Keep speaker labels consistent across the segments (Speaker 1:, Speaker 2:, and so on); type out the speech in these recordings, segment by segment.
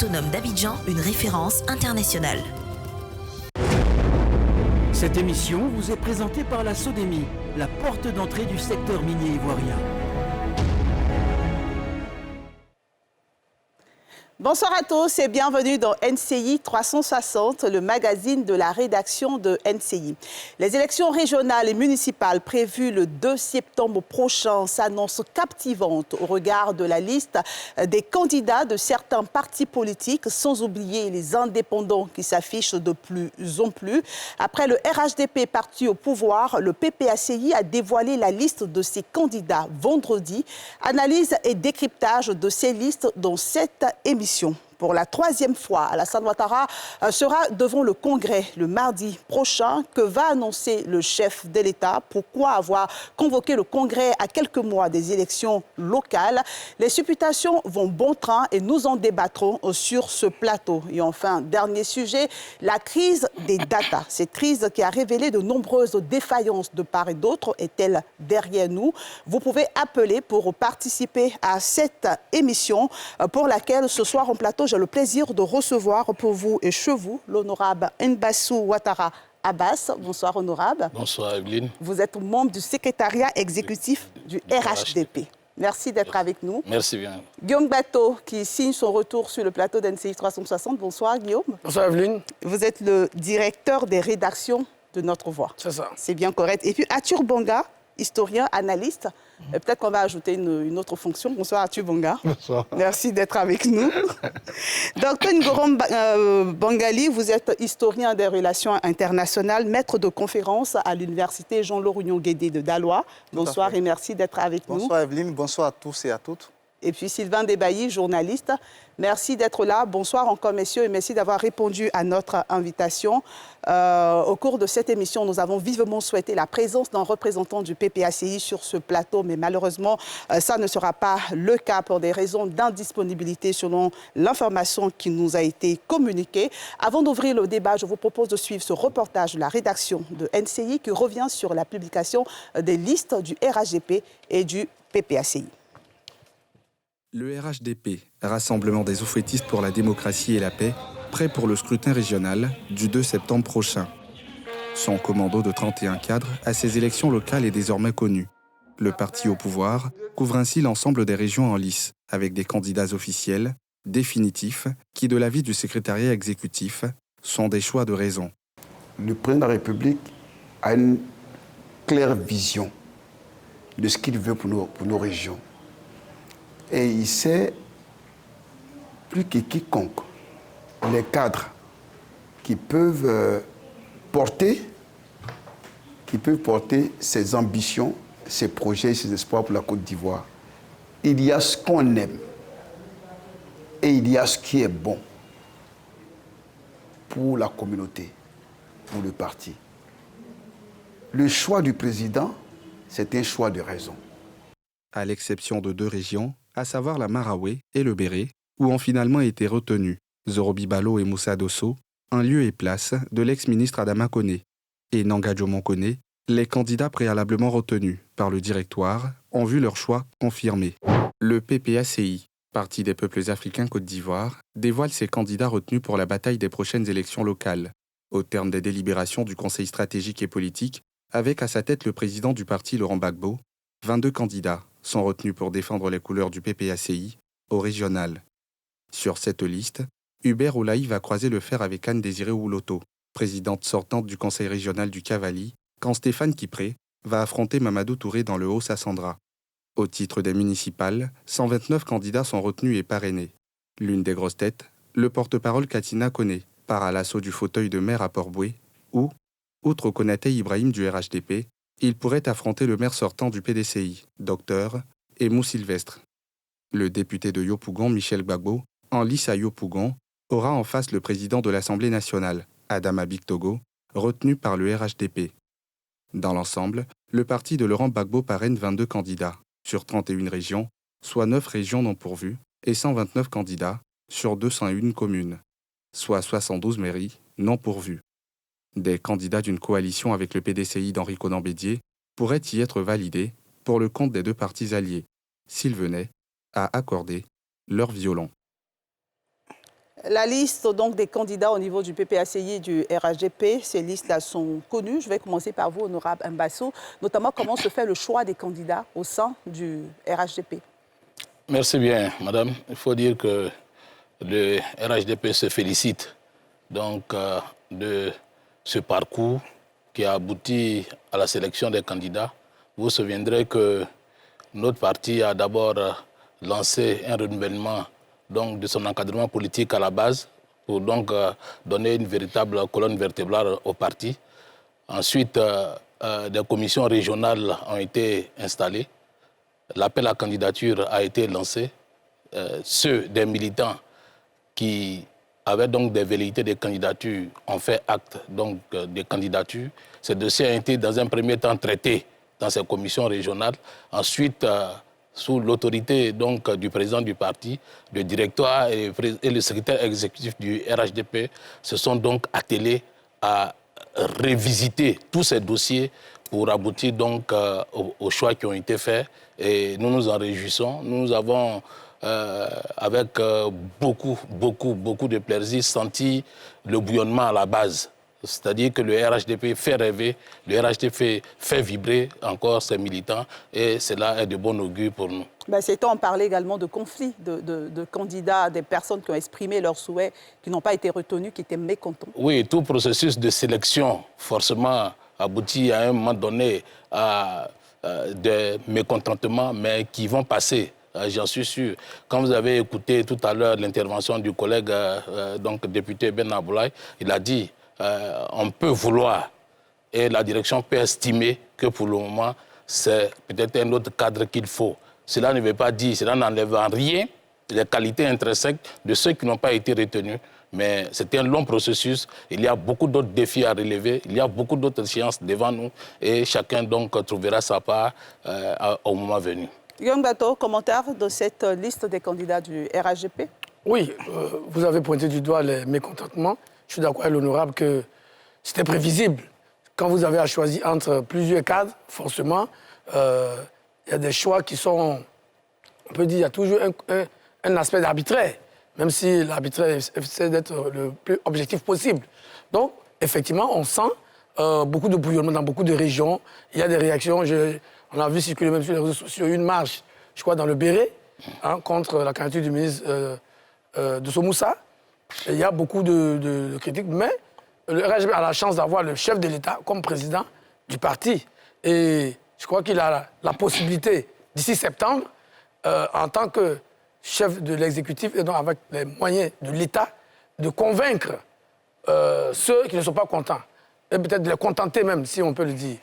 Speaker 1: autonome d'Abidjan, une référence internationale.
Speaker 2: Cette émission vous est présentée par la SODEMI, la porte d'entrée du secteur minier ivoirien.
Speaker 3: Bonsoir à tous et bienvenue dans NCI 360, le magazine de la rédaction de NCI. Les élections régionales et municipales prévues le 2 septembre prochain s'annoncent captivantes au regard de la liste des candidats de certains partis politiques, sans oublier les indépendants qui s'affichent de plus en plus. Après le RHDP parti au pouvoir, le PPACI a dévoilé la liste de ses candidats vendredi. Analyse et décryptage de ces listes dans cette émission. Pour la 3e fois, Alassane Ouattara sera devant le Congrès le mardi prochain. Que va annoncer le chef de l'État? Pourquoi avoir convoqué le Congrès à quelques mois des élections locales? Les supputations vont bon train et nous en débattrons sur ce plateau. Et enfin, dernier sujet, la crise des data. Cette crise qui a révélé de nombreuses défaillances de part et d'autre est-elle derrière nous? Vous pouvez appeler pour participer à cette émission pour laquelle ce soir en plateau, j'ai le plaisir de recevoir pour vous et chez vous l'honorable N'Bassou Ouattara Abbas. Bonsoir, honorable.
Speaker 4: Bonsoir, Evelyne.
Speaker 3: Vous êtes membre du secrétariat exécutif du RHDP. Merci d'être avec nous.
Speaker 4: Merci bien.
Speaker 3: Guillaume Bateau, qui signe son retour sur le plateau d'NCI 360. Bonsoir, Guillaume.
Speaker 5: Bonsoir, Evelyne.
Speaker 3: Vous êtes le directeur des rédactions de Notre Voix.
Speaker 5: C'est ça.
Speaker 3: C'est bien correct. Et puis, Arthur Bonga, historien, analyste. Peut-être qu'on va ajouter une autre fonction. Bonsoir Arthur Bonga.
Speaker 5: Bonsoir.
Speaker 3: Merci d'être avec nous. Dr Ngorom Bangali, vous êtes historien des relations internationales, maître de conférence à l'université Jean-Laurent Guédé de Daloa. Bonsoir et merci d'être avec nous.
Speaker 6: Bonsoir Evelyne, bonsoir à tous et à toutes.
Speaker 3: Et puis Sylvain Debailly, journaliste. Merci d'être là. Bonsoir encore, messieurs, et merci d'avoir répondu à notre invitation. Au cours de cette émission, nous avons vivement souhaité la présence d'un représentant du PPACI sur ce plateau, mais malheureusement, ça ne sera pas le cas pour des raisons d'indisponibilité selon l'information qui nous a été communiquée. Avant d'ouvrir le débat, je vous propose de suivre ce reportage de la rédaction de NCI qui revient sur la publication des listes du RHDP et du PPACI.
Speaker 7: Le RHDP, Rassemblement des oufouettistes pour la démocratie et la paix, prêt pour le scrutin régional du 2 septembre prochain. Son commando de 31 cadres à ces élections locales est désormais connu. Le parti au pouvoir couvre ainsi l'ensemble des régions en lice, avec des candidats officiels, définitifs, qui, de l'avis du secrétariat exécutif, sont des choix de raison.
Speaker 8: Le président de la République a une claire vision de ce qu'il veut pour nos régions. Et il sait, plus que quiconque, les cadres qui peuvent porter ses ambitions, ses projets, ses espoirs pour la Côte d'Ivoire. Il y a ce qu'on aime et il y a ce qui est bon pour la communauté, pour le parti. Le choix du président, c'est un choix de raison.
Speaker 7: À l'exception de 2 régions, à savoir la Maraoué et le Béré, où ont finalement été retenus Zorobi Balo et Moussa Dosso, un lieu et place de l'ex-ministre Adama Koné, et Nangadjomon Koné, les candidats préalablement retenus par le directoire ont vu leur choix confirmé. Le PPACI, Parti des peuples africains Côte d'Ivoire, dévoile ses candidats retenus pour la bataille des prochaines élections locales. Au terme des délibérations du Conseil stratégique et politique, avec à sa tête le président du parti Laurent Gbagbo, 22 candidats sont retenus pour défendre les couleurs du PPACI au régional. Sur cette liste, Hubert Oulaï va croiser le fer avec Anne-Désirée Ouloto, présidente sortante du conseil régional du Cavali, quand Stéphane Kipré va affronter Mamadou Touré dans le Haut-Sassandra. Au titre des municipales, 129 candidats sont retenus et parrainés. L'une des grosses têtes, le porte-parole Katina Koné, part à l'assaut du fauteuil de maire à Port-Boué, où, outre Konaté Ibrahim du RHDP, il pourrait affronter le maire sortant du PDCI, Dr Emou Sylvestre. Le député de Yopougon, Michel Gbagbo, en lice à Yopougon, aura en face le président de l'Assemblée nationale, Adama Bictogo, retenu par le RHDP. Dans l'ensemble, le parti de Laurent Gbagbo parraine 22 candidats, sur 31 régions, soit 9 régions non pourvues, et 129 candidats, sur 201 communes, soit 72 mairies non pourvues. Des candidats d'une coalition avec le PDCI d'Henri Conan-Bédier pourraient y être validés pour le compte des 2 partis alliés, s'ils venaient à accorder leur violon.
Speaker 3: La liste donc, des candidats au niveau du PPACI et du RHDP, ces listes-là sont connues. Je vais commencer par vous, honorable Mbasso, notamment comment se fait le choix des candidats au sein du RHDP.
Speaker 4: Merci bien, madame. Il faut dire que le RHDP se félicite donc, de ce parcours qui a abouti à la sélection des candidats. Vous vous souviendrez que notre parti a d'abord lancé un renouvellement donc, de son encadrement politique à la base pour donc donner une véritable colonne vertébrale au parti. Ensuite, des commissions régionales ont été installées. L'appel à candidature a été lancé. Ceux des militants qui avaient donc des velléités de candidature ont fait acte donc, de candidature. Ces dossiers ont été dans un premier temps traités dans ces commissions régionales. Ensuite, sous l'autorité donc du président du parti, le directoire et le secrétaire exécutif du RHDP se sont donc attelés à revisiter tous ces dossiers pour aboutir donc aux choix qui ont été faits. Et nous nous en réjouissons. Nous avons, avec beaucoup de plaisir, senti le bouillonnement à la base. C'est-à-dire que le RHDP fait rêver, le RHDP fait vibrer encore ses militants et cela est de bon augure pour nous.
Speaker 3: Ces temps, on parlait également de conflits de candidats, des personnes qui ont exprimé leurs souhaits, qui n'ont pas été retenus, qui étaient mécontents.
Speaker 4: Oui, tout processus de sélection forcément aboutit à un moment donné à des mécontentements, mais qui vont passer. J'en suis sûr. Quand vous avez écouté tout à l'heure l'intervention du collègue donc député Ben Aboulaye, il a dit on peut vouloir et la direction peut estimer que pour le moment, c'est peut-être un autre cadre qu'il faut. Cela ne veut pas dire, cela n'enlève en rien les qualités intrinsèques de ceux qui n'ont pas été retenus. Mais c'était un long processus. Il y a beaucoup d'autres défis à relever. Il y a beaucoup d'autres échéances devant nous. Et chacun donc trouvera sa part au moment venu.
Speaker 3: Guillaume Bato, commentaire de cette liste des candidats du RHDP?
Speaker 5: Oui, vous avez pointé du doigt les mécontentements. Je suis d'accord avec l'honorable que c'était prévisible. Quand vous avez à choisir entre plusieurs cadres, forcément, il y a des choix qui sont, on peut dire, il y a toujours un aspect d'arbitraire, même si l'arbitraire essaie d'être le plus objectif possible. Donc, effectivement, on sent beaucoup de bouillonnement dans beaucoup de régions. Il y a des réactions, on a vu circuler même sur les réseaux sociaux une marche, je crois, dans le Béret, contre la candidature du ministre Dosso Moussa. Et il y a beaucoup de critiques, mais le RHDP a la chance d'avoir le chef de l'État comme président du parti. Et je crois qu'il a la possibilité, d'ici septembre, en tant que chef de l'exécutif et donc avec les moyens de l'État, de convaincre ceux qui ne sont pas contents. Et peut-être de les contenter même, si on peut le dire.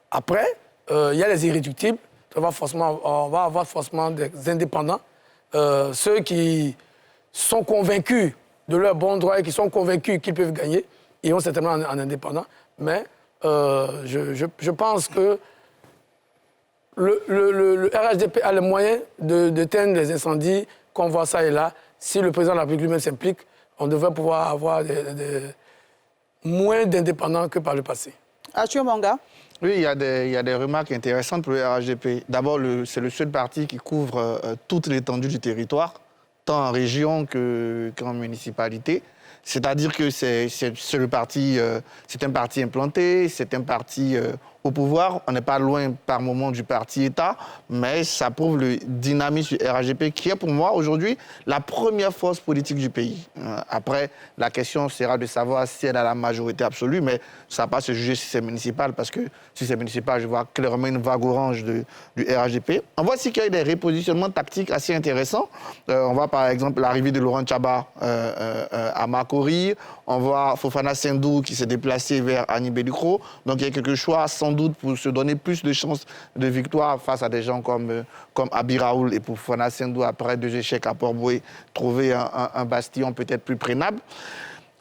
Speaker 5: Après, il y a les irréductibles. On va avoir forcément des indépendants. Ceux qui sont convaincus de leur bon droit et qui sont convaincus qu'ils peuvent gagner, ils vont certainement en indépendant. Mais je pense que le RHDP a les moyens d'éteindre les incendies qu'on voit ça et là. Si le président de la République lui-même s'implique, on devrait pouvoir avoir moins d'indépendants que par le passé.
Speaker 3: Arthur Manga.
Speaker 6: Oui, il y a des remarques intéressantes pour le RHDP. D'abord, c'est le seul parti qui couvre toute l'étendue du territoire, tant en région qu'en municipalité. C'est-à-dire que c'est un parti implanté, c'est un parti au pouvoir. On n'est pas loin par moment du parti État, mais ça prouve le dynamisme du RHDP qui est pour moi aujourd'hui la première force politique du pays. Après, la question sera de savoir si elle a la majorité absolue, mais ça ne va pas se juger si c'est municipal, parce que si c'est municipal, je vois clairement une vague orange du RHDP. On voit aussi qu'il y a des repositionnements tactiques assez intéressants. On voit par exemple l'arrivée de Laurent Tchaba à Makori. On voit Fofana Sendou qui s'est déplacé vers Annie Béducro. Donc il y a quelques choix sans doute pour se donner plus de chances de victoire face à des gens comme Abi Raoul et pour Fofana Sendou, après 2 échecs à Port-Boué, trouver un bastion peut-être plus prénable.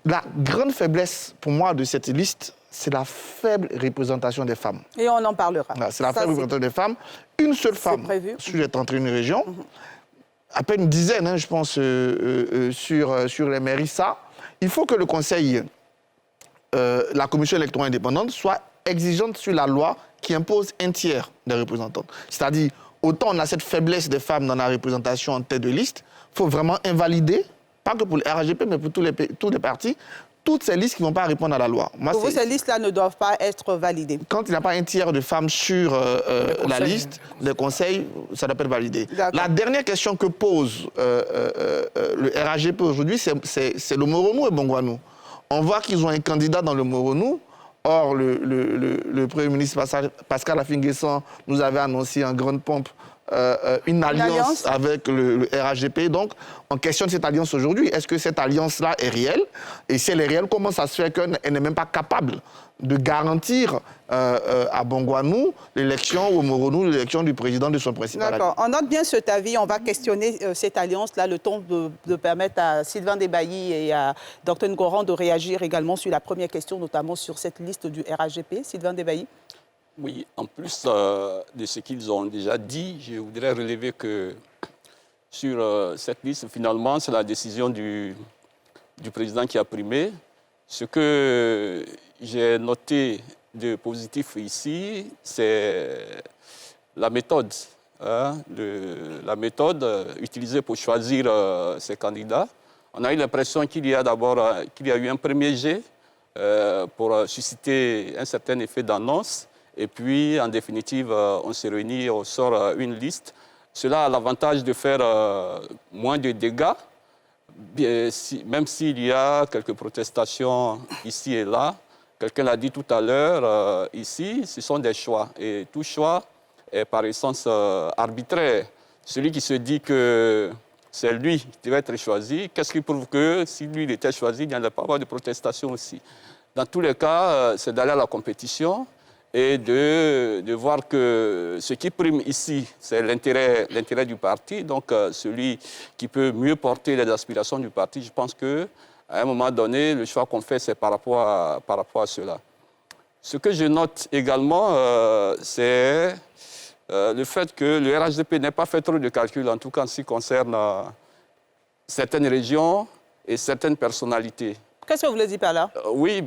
Speaker 6: La grande faiblesse pour moi de cette liste, c'est la faible représentation des femmes.
Speaker 3: Et on en parlera.
Speaker 6: C'est la faible représentation des femmes. Une seule femme sur les 31 régions, à peine une dizaine, je pense, sur les mairies, ça. Il faut que le Conseil, la Commission électorale indépendante, soit exigeante sur la loi qui impose un tiers des représentantes. C'est-à-dire, autant on a cette faiblesse des femmes dans la représentation en tête de liste, il faut vraiment invalider pas que pour le RHDP, mais pour tous les partis, toutes ces listes qui ne vont pas répondre à la loi.
Speaker 3: Pour vous, ces listes-là ne doivent pas être validées? Quand
Speaker 6: il n'y a pas un tiers de femmes sur la liste, le Conseil, ça doit pas être validé. La dernière question que pose le RHDP aujourd'hui, c'est le Moronou et Bongouanou. On voit qu'ils ont un candidat dans le Moronou. Or, le Premier ministre Pascal Affi-N'Guessan nous avait annoncé en grande pompe une alliance avec le RHDP. Donc, on questionne cette alliance aujourd'hui. Est-ce que cette alliance-là est réelle? Et si elle est réelle, comment ça se fait qu'elle n'est même pas capable de garantir à Bongouanou l'élection, ou au Moronou l'élection du président de son principal?
Speaker 3: D'accord. On note bien cet avis. On va questionner cette alliance-là, le temps de permettre à Sylvain Debailly et à Dr Ngoran de réagir également sur la première question, notamment sur cette liste du RHDP. Sylvain Debailly.
Speaker 9: Oui, en plus de ce qu'ils ont déjà dit, je voudrais relever que sur cette liste, finalement, c'est la décision du président qui a primé. Ce que j'ai noté de positif ici, c'est la méthode. La méthode utilisée pour choisir ces candidats. On a eu l'impression qu'il y a eu un premier jet pour susciter un certain effet d'annonce. Et puis, en définitive, on se réunit, on sort une liste. Cela a l'avantage de faire moins de dégâts, même s'il y a quelques protestations ici et là. Quelqu'un l'a dit tout à l'heure, ici, ce sont des choix. Et tout choix est par essence arbitraire. Celui qui se dit que c'est lui qui devait être choisi, qu'est-ce qui prouve que si lui il était choisi, il n'y allait pas avoir de protestation aussi? Dans tous les cas, c'est d'aller à la compétition et de voir que ce qui prime ici, c'est l'intérêt du parti. Donc, celui qui peut mieux porter les aspirations du parti, je pense qu'à un moment donné, le choix qu'on fait, c'est par rapport à cela. Ce que je note également, c'est le fait que le RHDP n'ait pas fait trop de calculs, en tout cas en ce qui concerne certaines régions et certaines personnalités.
Speaker 3: Qu'est-ce que vous voulez dire par là?
Speaker 9: Oui,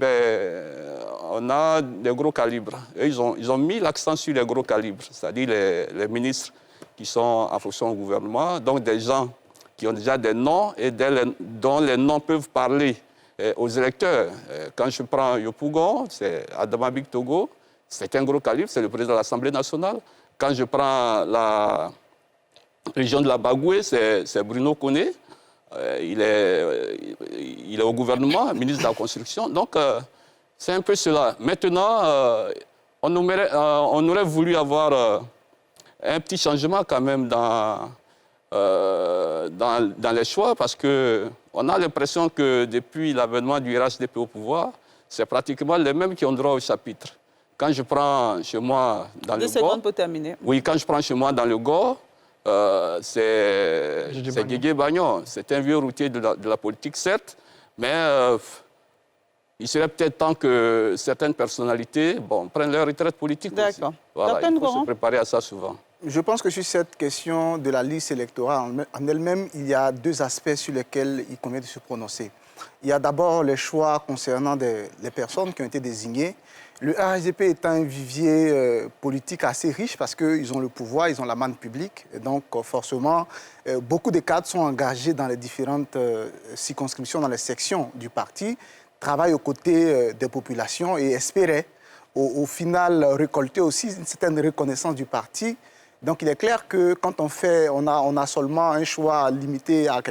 Speaker 9: on a des gros calibres. Et ils ont mis l'accent sur les gros calibres, c'est-à-dire les ministres qui sont en fonction au gouvernement, donc des gens qui ont déjà des noms et dont les noms peuvent parler aux électeurs. Quand je prends Yopougon, c'est Adama Big Togo, c'est un gros calibre, c'est le président de l'Assemblée nationale. Quand je prends la région de la Bagoué, c'est Bruno Koné. Il est au gouvernement, ministre de la Construction. Donc, c'est un peu cela. Maintenant, on aurait voulu avoir un petit changement quand même dans les choix, parce qu'on a l'impression que depuis l'avènement du RHDP au pouvoir, c'est pratiquement les mêmes qui ont droit au chapitre. Quand je prends chez moi dans le Gor... 2 secondes pour terminer. Oui, quand je prends chez moi dans le Gor, c'est Guégué Bagnon. C'est un vieux routier de la politique, certes, mais il serait peut-être temps que certaines personnalités prennent leur retraite politique aussi. D'accord. Voilà, il faut se préparer à ça souvent.
Speaker 10: Je pense que sur cette question de la liste électorale en elle-même, il y a 2 aspects sur lesquels il convient de se prononcer. Il y a d'abord les choix concernant les personnes qui ont été désignées. Le RHDP est un vivier politique assez riche parce qu'ils ont le pouvoir, ils ont la manne publique. Et donc, forcément, beaucoup de cadres sont engagés dans les différentes circonscriptions, dans les sections du parti, travaillent aux côtés des populations et espéraient, au final, récolter aussi une certaine reconnaissance du parti. Donc, il est clair que quand on a seulement un choix limité à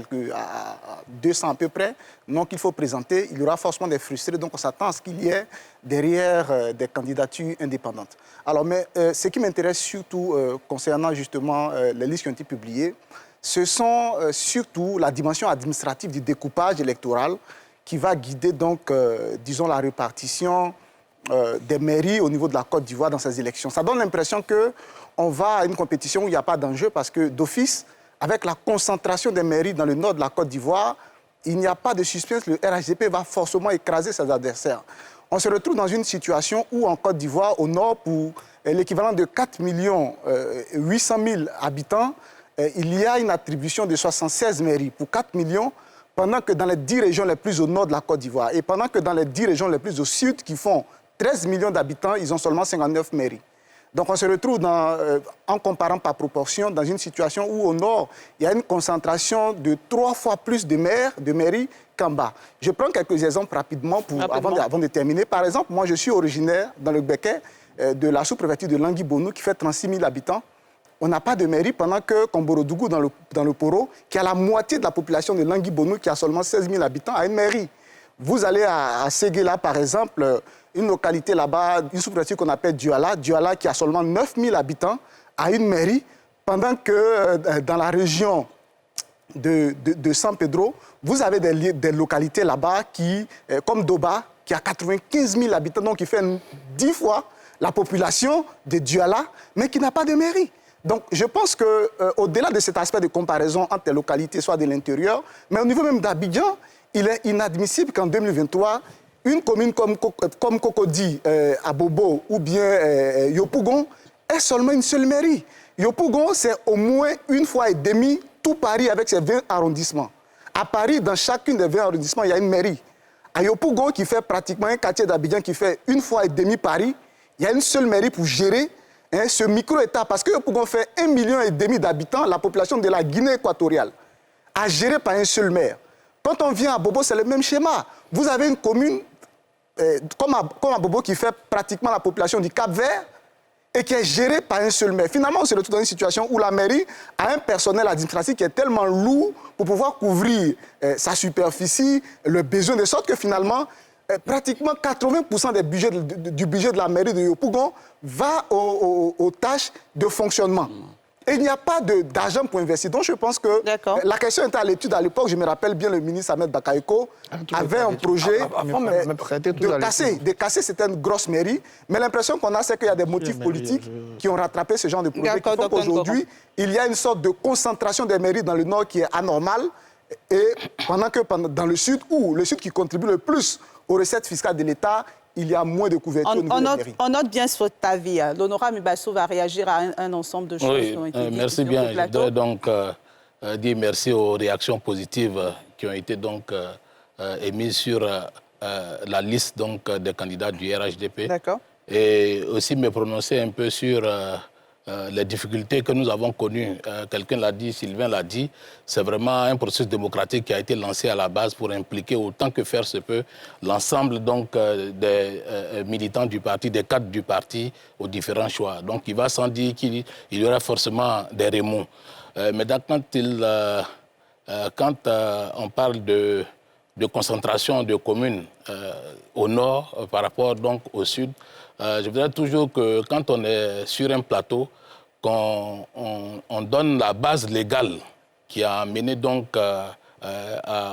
Speaker 10: 200 à peu près, donc il faut présenter, il y aura forcément des frustrés, donc on s'attend à ce qu'il y ait derrière des candidatures indépendantes. Alors, mais ce qui m'intéresse surtout concernant justement les listes qui ont été publiées, ce sont surtout la dimension administrative du découpage électoral qui va guider donc, disons, la répartition des mairies au niveau de la Côte d'Ivoire dans ces élections. Ça donne l'impression qu'on va à une compétition où il n'y a pas d'enjeu parce que d'office, avec la concentration des mairies dans le nord de la Côte d'Ivoire, il n'y a pas de suspense, le RHDP va forcément écraser ses adversaires. On se retrouve dans une situation où en Côte d'Ivoire, au nord, pour l'équivalent de 4 800 000 habitants, il y a une attribution de 76 mairies pour 4 millions, pendant que dans les 10 régions les plus au nord de la Côte d'Ivoire et pendant que dans les 10 régions les plus au sud, qui font 13 millions d'habitants, ils ont seulement 59 mairies. Donc on se retrouve, en comparant par proportion, dans une situation où au nord, il y a une concentration de 3 fois plus de maires, de mairies qu'en bas. Je prends quelques exemples rapidement, avant de terminer. Par exemple, moi je suis originaire dans le Béquet de la sous-préfecture de Langui-Bonou qui fait 36 000 habitants. On n'a pas de mairie pendant que Komborodougou, dans le Poro, qui a la moitié de la population de Langui-Bonou, qui a seulement 16 000 habitants, a une mairie. Vous allez à Séguéla, par exemple, une localité là-bas, une sous-préfecture qu'on appelle Duala, qui a seulement 9 000 habitants, a une mairie, pendant que dans la région de San Pedro, vous avez des localités là-bas comme Doba, qui a 95 000 habitants, donc qui fait 10 fois la population de Duala, mais qui n'a pas de mairie. Donc, je pense qu'au-delà de cet aspect de comparaison entre les localités, soit de l'intérieur, mais au niveau même d'Abidjan, il est inadmissible qu'en 2023, une commune comme Cocody, Abobo ou bien Yopougon ait seulement une seule mairie. Yopougon, c'est au moins une fois et demie tout Paris avec ses 20 arrondissements. À Paris, dans chacune des 20 arrondissements, il y a une mairie. À Yopougon, qui fait pratiquement un quartier d'Abidjan qui fait une fois et demie Paris, il y a une seule mairie pour gérer ce micro-État, parce que Yopougon fait 1,5 million d'habitants, la population de la Guinée équatoriale, à gérer par un seul maire. Quand on vient à Bobo, c'est le même schéma. Vous avez une commune comme à Bobo qui fait pratiquement la population du Cap-Vert et qui est gérée par un seul maire. Finalement, on se retrouve dans une situation où la mairie a un personnel administratif qui est tellement lourd pour pouvoir couvrir sa superficie, le besoin, de sorte que finalement, pratiquement 80% du budget de la mairie de Yopougon va aux tâches de fonctionnement. Et il n'y a pas d'argent pour investir. Donc je pense que la question était à l'étude à l'époque. Je me rappelle bien, le ministre Ahmed Bakayoko avait un projet de casser certaines grosses mairies. Mais l'impression qu'on a, c'est qu'il y a des motifs politiques qui ont rattrapé ce genre de projet. Qui font qu'aujourd'hui, il y a une sorte de concentration des mairies dans le nord qui est anormale. Et pendant que dans le sud, où le sud qui contribue le plus aux recettes fiscales de l'État, il y a moins de couverture au niveau des mairies.
Speaker 3: On note bien sur ta vie. L'honorable Mibasso va réagir à un ensemble de choses qui ont été dites.
Speaker 4: Merci bien. Je voudrais donc dire merci aux réactions positives qui ont été donc émises sur la liste donc, des candidats du RHDP.
Speaker 3: D'accord.
Speaker 4: Et aussi me prononcer un peu sur les difficultés que nous avons connues. Quelqu'un l'a dit, Sylvain l'a dit, c'est vraiment un processus démocratique qui a été lancé à la base pour impliquer autant que faire se peut l'ensemble donc des militants du parti, des cadres du parti aux différents choix. Donc il va sans dire qu'il y aura forcément des remous. Mais quand on parle de concentration de communes au nord par rapport donc au sud, je voudrais toujours que quand on est sur un plateau, qu'on donne la base légale qui a mené donc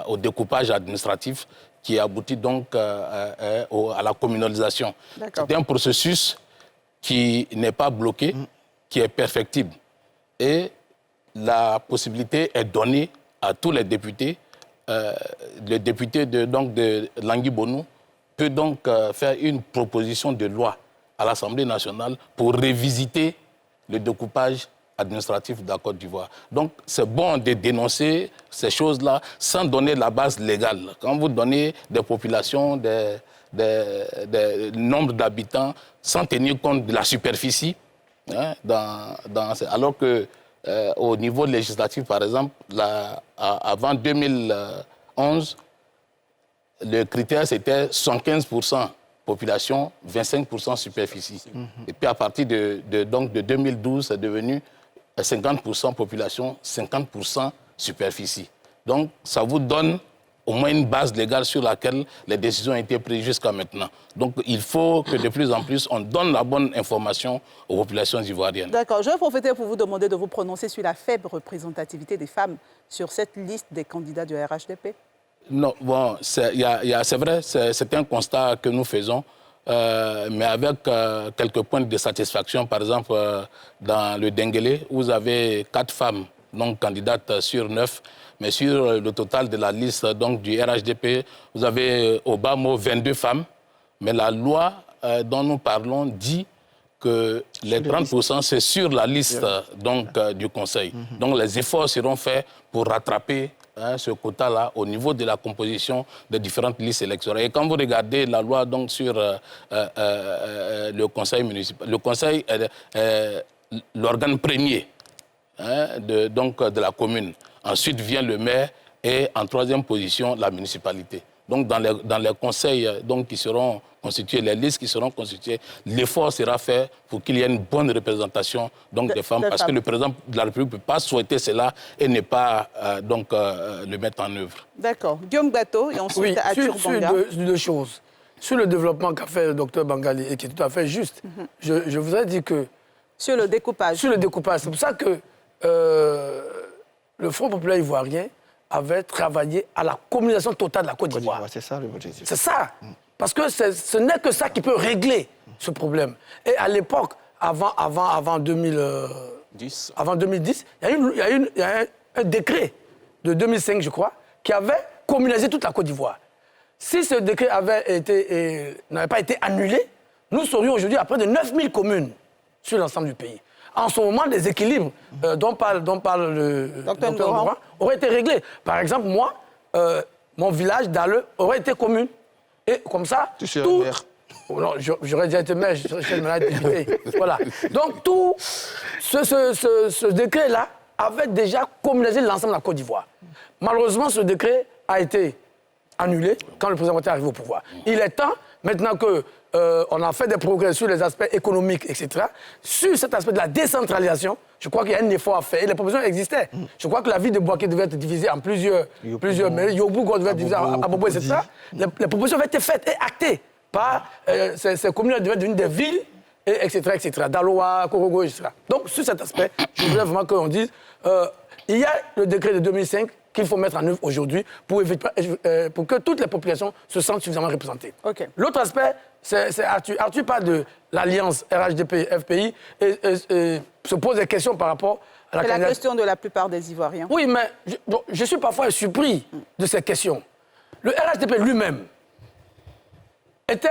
Speaker 4: au découpage administratif qui aboutit donc à la communalisation. C'est un processus qui n'est pas bloqué, qui est perfectible. Et la possibilité est donnée à tous les députés. Le député de Langui-Bonou peut donc faire une proposition de loi à l'Assemblée nationale pour révisiter le découpage administratif de la Côte d'Ivoire. Donc, c'est bon de dénoncer ces choses-là sans donner la base légale. Quand vous donnez des populations, des nombres d'habitants, sans tenir compte de la superficie, hein, alors que au niveau législatif, par exemple, avant 2011, le critère, c'était 115% population, 25% superficie. Et puis à partir de 2012, c'est devenu 50% population, 50% superficie. Donc ça vous donne au moins une base légale sur laquelle les décisions ont été prises jusqu'à maintenant. Donc il faut que de plus en plus, on donne la bonne information aux populations ivoiriennes. D'accord.
Speaker 3: Je vais profiter pour vous demander de vous prononcer sur la faible représentativité des femmes sur cette liste des candidats du RHDP.
Speaker 4: Non, bon, c'est vrai, c'est un constat que nous faisons, mais avec quelques points de satisfaction. Par exemple, dans le Denguélé, vous avez 4 femmes donc candidates sur 9, mais sur le total de la liste donc, du RHDP, vous avez au bas mot 22 femmes, mais la loi dont nous parlons dit que les 30%, c'est sur la liste donc, du Conseil. Donc les efforts seront faits pour rattraper ce quota-là au niveau de la composition des différentes listes électorales. Et quand vous regardez la loi donc, sur le conseil municipal, le conseil est l'organe premier de la commune. Ensuite vient le maire et en troisième position, la municipalité. Donc dans les conseils qui seront constitués, les listes qui seront constituées, l'effort sera fait pour qu'il y ait une bonne représentation des femmes, parce que le président de la République ne peut pas souhaiter cela et ne pas le mettre en œuvre.
Speaker 3: D'accord. Guillaume Bateau et ensuite Arthur Banga.
Speaker 5: Sur deux choses. Sur le développement qu'a fait le docteur Bangali, et qui est tout à fait juste, je voudrais dire que...
Speaker 3: Sur le découpage.
Speaker 5: Sur le découpage. C'est pour ça que le Front populaire ivoirien avait travaillé à la communalisation totale de la Côte d'Ivoire.
Speaker 6: C'est ça l'objectif.
Speaker 5: C'est ça. Parce que ce n'est que ça qui peut régler ce problème. Et à l'époque, avant 2010, il y a eu un décret de 2005, je crois, qui avait communalisé toute la Côte d'Ivoire. Si ce décret n'avait pas été annulé, nous serions aujourd'hui à près de 9000 communes sur l'ensemble du pays. En ce moment, les équilibres dont parle le docteur Laurent auraient été réglés. Par exemple, moi, mon village d'Alleux aurait été commune. Et comme ça,
Speaker 6: tu suis un maire.
Speaker 5: Oh non, j'aurais déjà été maire, je serais malade député. Voilà. Donc, tout ce décret-là avait déjà communalisé l'ensemble de la Côte d'Ivoire. Malheureusement, ce décret a été annulé quand le président Ouattara est arrivé au pouvoir. Il est temps, maintenant qu'on a fait des progrès sur les aspects économiques, etc., sur cet aspect de la décentralisation, je crois qu'il y a un effort à faire. Et les propositions existaient. Je crois que la ville de Bouaké devait être divisée en plusieurs mairies. Yobougo devait être divisé en Abobo, etc. Les propositions avaient été faites et actées par ces communes devaient devenir des villes, etc., etc. Daloa, Korogo, etc. Donc, sur cet aspect, je voudrais vraiment qu'on dise il y a le décret de 2005 qu'il faut mettre en œuvre aujourd'hui pour que toutes les populations se sentent suffisamment représentées.
Speaker 3: Okay.
Speaker 5: L'autre aspect, c'est Arthur. Arthur parle de l'alliance RHDP-FPI et se pose des questions par rapport à
Speaker 3: C'est la question de la plupart des Ivoiriens.
Speaker 5: Oui, mais je suis parfois surpris de ces questions. Le RHDP lui-même était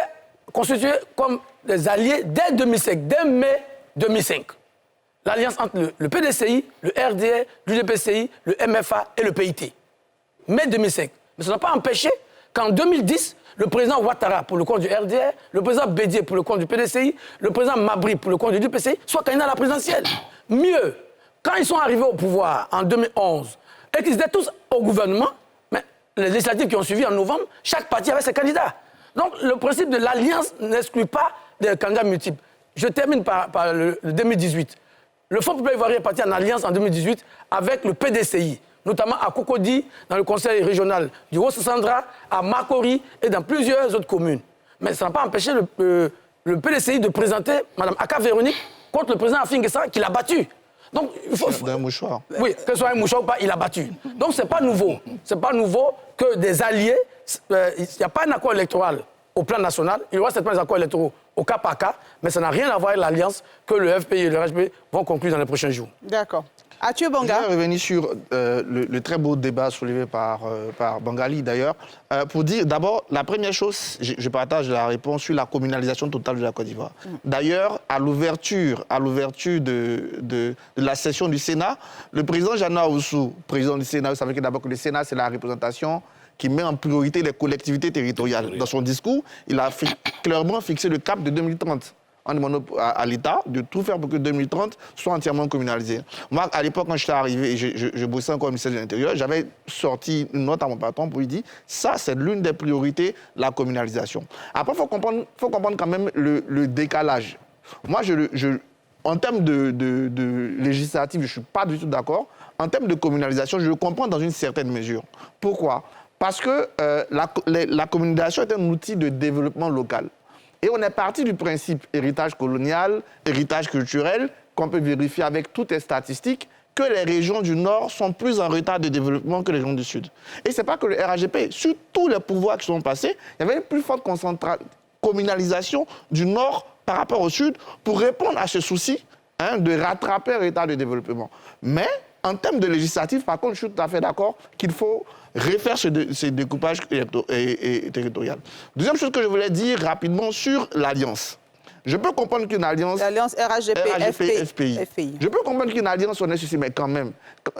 Speaker 5: constitué comme des alliés dès 2005, dès mai 2005. L'alliance entre le PDCI, le RDR, l'UDPCI, le MFA et le PIT. Mai 2005. Mais ça n'a pas empêché qu'en 2010, le président Ouattara pour le compte du RDR, le président Bédié pour le compte du PDCI, le président Mabri pour le compte du UDPCI soient candidats à la présidentielle. Mieux, quand ils sont arrivés au pouvoir en 2011 et qu'ils étaient tous au gouvernement, mais les législatives qui ont suivi en novembre, chaque parti avait ses candidats. Donc le principe de l'alliance n'exclut pas des candidats multiples. Je termine par le 2018. Le Front populaire ivoirien est parti en alliance en 2018 avec le PDCI, notamment à Cocody, dans le conseil régional du Haut-Sandra, à Makori et dans plusieurs autres communes. Mais ça n'a pas empêché le PDCI de présenter Mme Aka Véronique contre le président Afin Guessara qui l'a battu. Donc, il faut...
Speaker 6: D'un mouchoir.
Speaker 5: Oui, que ce soit un mouchoir ou pas, il a battu. Donc, ce n'est pas nouveau. Ce n'est pas nouveau que des alliés... Il n'y a pas un accord électoral au plan national. Il y aura certainement des accords électoraux au cas par cas, mais ça n'a rien à voir avec l'alliance que le FPI et le RHP vont conclure dans les prochains jours.
Speaker 3: D'accord. Arthur Banga.
Speaker 6: Je vais revenir sur le très beau débat soulevé par Bangali, d'ailleurs, pour dire, d'abord, la première chose, je partage la réponse sur la communalisation totale de la Côte d'Ivoire. D'ailleurs, à l'ouverture de la session du Sénat, le président Jana Oussou, président du Sénat, vous savez que d'abord que le Sénat, c'est la représentation qui met en priorité les collectivités territoriales. Dans son discours, il a clairement fixé le cap de 2030. En demandant à l'État de tout faire pour que 2030 soit entièrement communalisé. Moi, à l'époque, quand j'étais arrivé et je bossais encore au ministère de l'Intérieur, j'avais sorti une note à mon patron pour lui dire « ça, c'est l'une des priorités, la communalisation ». Après, il faut comprendre quand même le décalage. Moi, en termes de législative, je ne suis pas du tout d'accord. En termes de communalisation, je le comprends dans une certaine mesure. Pourquoi ? Parce que la communalisation est un outil de développement local. Et on est parti du principe héritage colonial, héritage culturel, qu'on peut vérifier avec toutes les statistiques, que les régions du Nord sont plus en retard de développement que les régions du Sud. Et ce n'est pas que le RHDP, sur tous les pouvoirs qui sont passés, il y avait une plus forte communalisation du Nord par rapport au Sud pour répondre à ce souci de rattraper un retard de développement. Mais en termes de législatif, par contre, je suis tout à fait d'accord qu'il faut refaire ce découpage territorial. Deuxième chose que je voulais dire rapidement sur l'Alliance. Je peux comprendre qu'une alliance...
Speaker 3: L'alliance RHDP-FPI.
Speaker 6: Je peux comprendre qu'une alliance, on est ceci, mais quand même,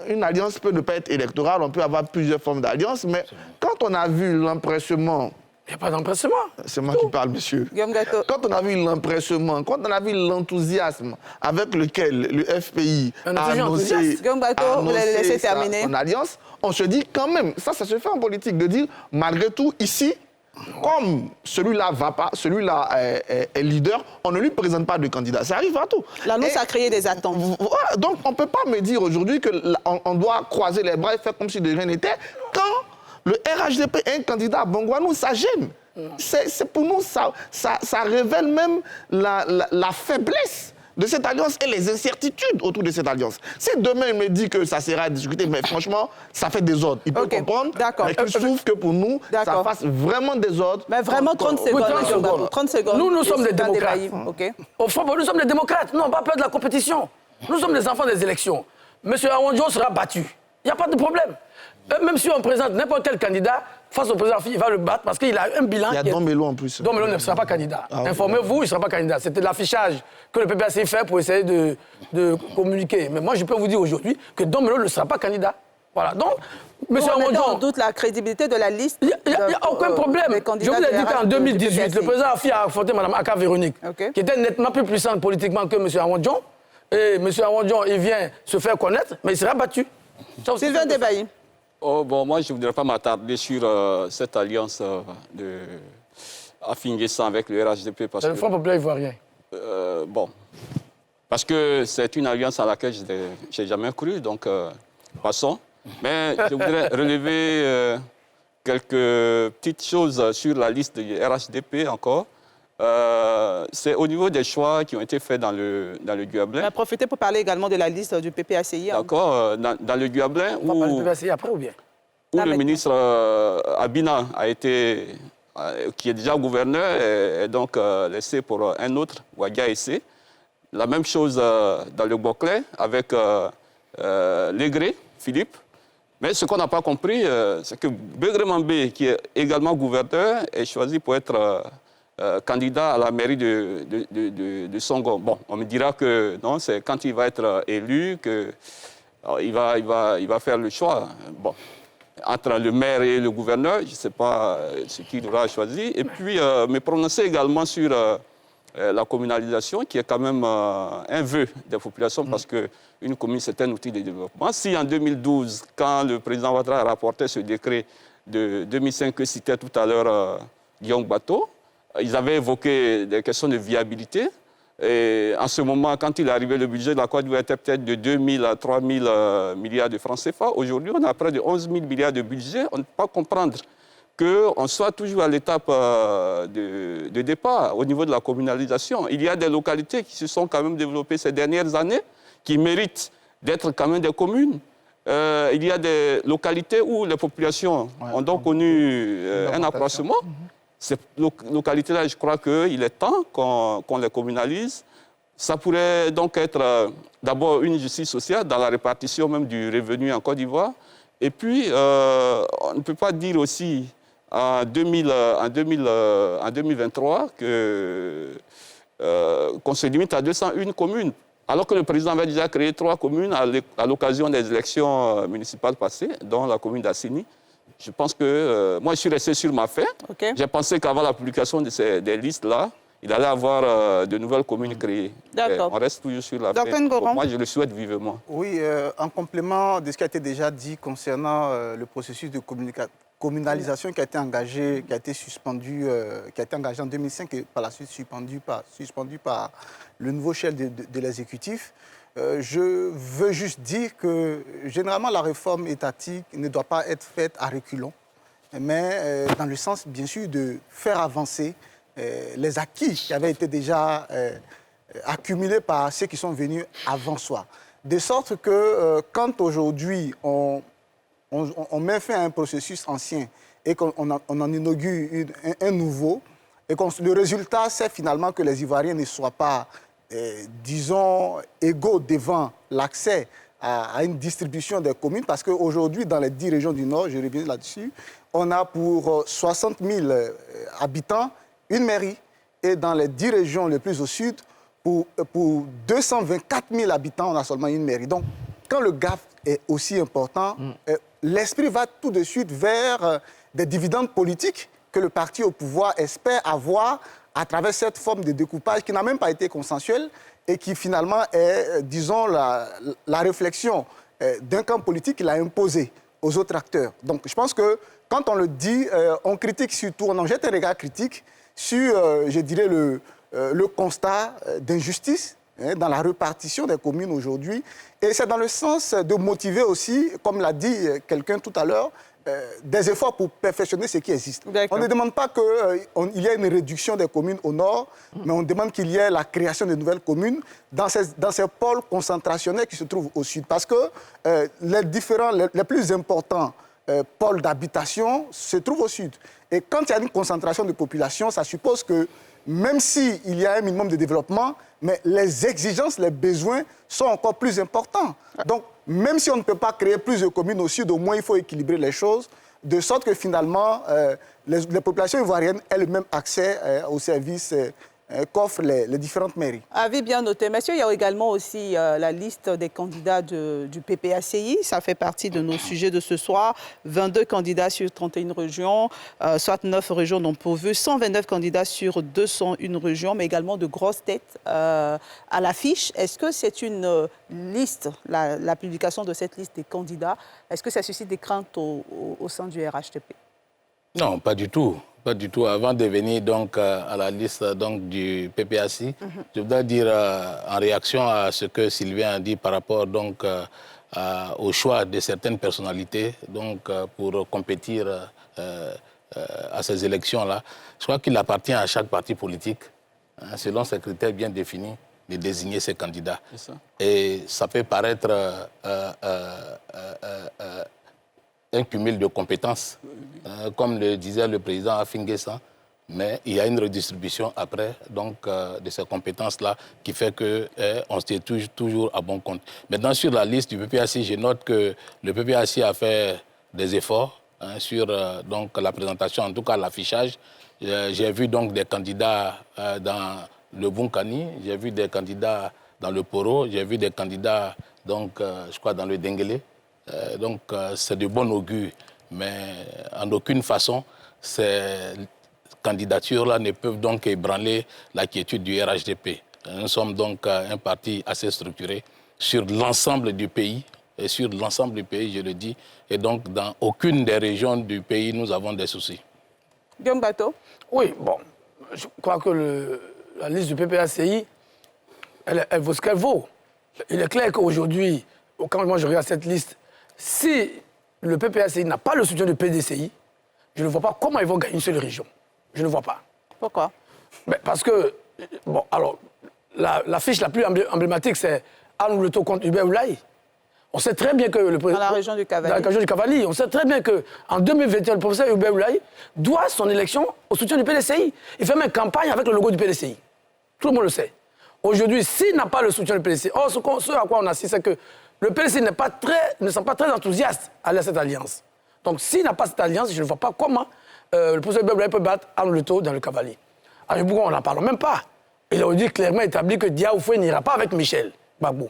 Speaker 6: une alliance peut ne pas être électorale, on peut avoir plusieurs formes d'alliance, mais quand on a vu l'empressement...
Speaker 5: Il n'y a pas d'empressement.
Speaker 6: C'est moi qui parle, monsieur. Quand on a vu l'empressement, quand on a vu l'enthousiasme avec lequel le FPI a annoncé son alliance, on se dit quand même, ça se fait en politique, de dire, malgré tout, ici, comme celui-là va pas, celui-là est leader, on ne lui présente pas de candidat. Ça arrive à tout.
Speaker 3: L'annonce a créé des attentes.
Speaker 6: Donc, on ne peut pas me dire aujourd'hui qu'on doit croiser les bras et faire comme si de rien n'était. Quand le RHDP est un candidat à Bongouanou, ça gêne. C'est pour nous, ça révèle même la faiblesse de cette alliance et les incertitudes autour de cette alliance. Si demain il me dit que ça sera discuté, mais franchement, ça fait des ordres. Il peut comprendre, mais qu'il trouve que pour nous, ça fasse vraiment des ordres.
Speaker 3: Mais vraiment 30 secondes. 30 secondes.
Speaker 5: Nous sommes des démocrates. Au fond, nous sommes des démocrates. Nous n'avons pas peur de la compétition. Nous sommes des enfants des élections. Monsieur Awandjo sera battu. Il n'y a pas de problème. Même si on présente n'importe quel candidat, face au président, il va le battre parce qu'il a un bilan.
Speaker 6: Il y a Dombello en plus.
Speaker 5: Dombello ne sera pas candidat. Informez-vous, il ne sera pas candidat. C'était l'affichage que le PPAC fait pour essayer de communiquer. Mais moi, je peux vous dire aujourd'hui que Dombello ne sera pas candidat. Voilà. Donc, monsieur Awandjo...
Speaker 3: On doute la crédibilité de la liste.
Speaker 5: Il n'y a aucun problème. Je vous ai dit qu'en 2018, le président Afi a affronté Mme Aka Véronique, qui était nettement plus puissante politiquement que monsieur Awandjo. Et monsieur Awandjo, il vient se faire connaître, mais il sera battu.
Speaker 3: Sylvain Debailly.
Speaker 9: Oh, bon, moi, je ne voudrais pas m'attarder sur cette alliance de Afingessa avec le RHDP.
Speaker 5: C'est le Front populaire ivoirien.
Speaker 9: Bon, parce que c'est une alliance à laquelle je n'ai jamais cru, donc passons. Mais je voudrais relever quelques petites choses sur la liste du RHDP encore. C'est au niveau des choix qui ont été faits dans le Guablin.
Speaker 3: On va profiter pour parler également de la liste du PPACI.
Speaker 9: D'accord, dans le Guablin,
Speaker 5: on va parler du PPACI après ou bien?
Speaker 9: Où le ministre Abina a été, qui est déjà gouverneur, est donc laissé pour un autre, Ouadia Essé. La même chose dans le Boclé avec Légré, Philippe. Mais ce qu'on n'a pas compris, c'est que Begré Mambé, qui est également gouverneur, est choisi pour être candidat à la mairie de Songo. Bon, on me dira que non, c'est quand il va être élu qu'il va faire le choix. Bon, entre le maire et le gouverneur, je ne sais pas ce qu'il aura choisi. Et puis, me prononcer également sur la communalisation, qui est quand même un vœu des populations, parce qu'une commune, c'est un outil de développement. Si en 2012, quand le président Ouattara a rapporté ce décret de 2005 que citait tout à l'heure Guillaume Bateau, ils avaient évoqué des questions de viabilité. Et en ce moment, quand il est arrivé, le budget de la Côte d'Ivoire était peut-être de 2 000 à 3 000 milliards de francs CFA. Aujourd'hui, on a près de 11 000 milliards de budget. On ne peut pas comprendre qu'on soit toujours à l'étape de départ au niveau de la communalisation. Il y a des localités qui se sont quand même développées ces dernières années, qui méritent d'être quand même des communes. Il y a des localités où les populations ont donc connu un accroissement. Ces localités-là, je crois qu'il est temps qu'on les communalise. Ça pourrait donc être d'abord une justice sociale dans la répartition même du revenu en Côte d'Ivoire. Et puis, on ne peut pas dire aussi en 2023 qu'on se limite à 201 communes. Alors que le président avait déjà créé 3 communes à l'occasion des élections municipales passées, dont la commune d'Assini. Je pense que moi, je suis resté sur ma faim. J'ai pensé qu'avant la publication des listes-là, il allait avoir de nouvelles communes créées. On reste toujours sur la faim. Moi, je le souhaite vivement.
Speaker 10: Oui, en complément de ce qui a été déjà dit concernant le processus de communalisation qui a été engagé, qui a été engagé en 2005 et par la suite suspendu par le nouveau chef de l'exécutif. Je veux juste dire que, généralement, la réforme étatique ne doit pas être faite à reculons, mais dans le sens, bien sûr, de faire avancer les acquis qui avaient été déjà accumulés par ceux qui sont venus avant soi. De sorte que, quand aujourd'hui, on met fin à un processus ancien et qu'on en inaugure un nouveau, et le résultat, c'est finalement que les Ivoiriens ne soient pas... disons, égaux devant l'accès à une distribution des communes, parce qu'aujourd'hui, dans les 10 régions du Nord, je reviens là-dessus, on a pour 60 000 habitants une mairie et dans les 10 régions les plus au sud, pour 224 000 habitants, on a seulement une mairie. Donc, quand le gap est aussi important, l'esprit va tout de suite vers des dividendes politiques que le parti au pouvoir espère avoir à travers cette forme de découpage qui n'a même pas été consensuelle et qui finalement est, disons, la réflexion d'un camp politique qu'il a imposé aux autres acteurs. Donc je pense que quand on le dit, on critique surtout, on en jette un regard critique sur, je dirais, le constat d'injustice dans la répartition des communes aujourd'hui. Et c'est dans le sens de motiver aussi, comme l'a dit quelqu'un tout à l'heure, des efforts pour perfectionner ce qui existe. On ne demande pas qu'il y ait une réduction des communes au nord, mais on demande qu'il y ait la création de nouvelles communes dans ces pôles concentrationnels qui se trouvent au sud. Parce que les plus importants pôles d'habitation se trouvent au sud. Et quand il y a une concentration de population, ça suppose que même s'il y a un minimum de développement, mais les exigences, les besoins sont encore plus importants. Donc, même si on ne peut pas créer plus de communes au sud, au moins il faut équilibrer les choses, de sorte que finalement, les populations ivoiriennes aient le même accès aux services qu'offrent les différentes mairies.
Speaker 3: Avis bien noté. Messieurs, il y a également aussi la liste des candidats du PPACI. Ça fait partie de nos sujets de ce soir. 22 candidats sur 31 régions, soit 9 régions non pourvues, 129 candidats sur 201 régions, mais également de grosses têtes à l'affiche. Est-ce que c'est une liste, la publication de cette liste des candidats, est-ce que ça suscite des craintes au sein du RHDP?
Speaker 4: Non, pas du tout. Pas du tout. Avant de venir donc, à la liste donc, du PPACI, je voudrais dire en réaction à ce que Sylvain a dit par rapport donc, au choix de certaines personnalités donc, pour compétir à ces élections-là. Je crois qu'il appartient à chaque parti politique, selon ses critères bien définis, de désigner ses candidats. Ça. Et ça peut paraître un cumul de compétences, comme le disait le président Afinguessa, mais il y a une redistribution après donc, de ces compétences-là qui fait qu'on se tient toujours à bon compte. Maintenant, sur la liste du PPACI, je note que le PPACI a fait des efforts sur donc, la présentation, en tout cas l'affichage. J'ai vu donc des candidats dans le Bunkani, j'ai vu des candidats dans le Poro, j'ai vu des candidats donc, je crois dans le Denguele. Donc, c'est de bon augure, mais en aucune façon, ces candidatures-là ne peuvent donc ébranler la quiétude du RHDP. Nous sommes donc un parti assez structuré sur l'ensemble du pays, et sur l'ensemble du pays, je le dis, et donc dans aucune des régions du pays, nous avons des soucis.
Speaker 3: Guillaume Bateau? Oui,
Speaker 5: bon, je crois que la liste du PPACI, elle vaut ce qu'elle vaut. Il est clair qu'aujourd'hui, quand moi je regarde cette liste, si le PPACI n'a pas le soutien du PDCI, je ne vois pas comment ils vont gagner une seule région. Je ne vois pas.
Speaker 3: Pourquoi?
Speaker 5: Mais parce que, bon, alors, la fiche la plus emblématique, c'est Anouleto contre Hubert Oulaye. On sait très bien que le président...
Speaker 3: Dans la région du Cavali.
Speaker 5: Dans la région du Cavali. On sait très bien qu'en 2021, le professeur Hubert Oulaye doit son élection au soutien du PDCI. Il fait même campagne avec le logo du PDCI. Tout le monde le sait. Aujourd'hui, s'il n'a pas le soutien du PDCI, ce à quoi on assiste, c'est que le PDCI ne sont pas très enthousiastes à cette alliance. Donc, s'il n'a pas cette alliance, je ne vois pas comment le professeur Hubert peut battre Anouleto dans le Cavalier. À Yopougon, on n'en parle même pas. Il a dit clairement établi que Diaoufoué n'ira pas avec Michel Gbagbo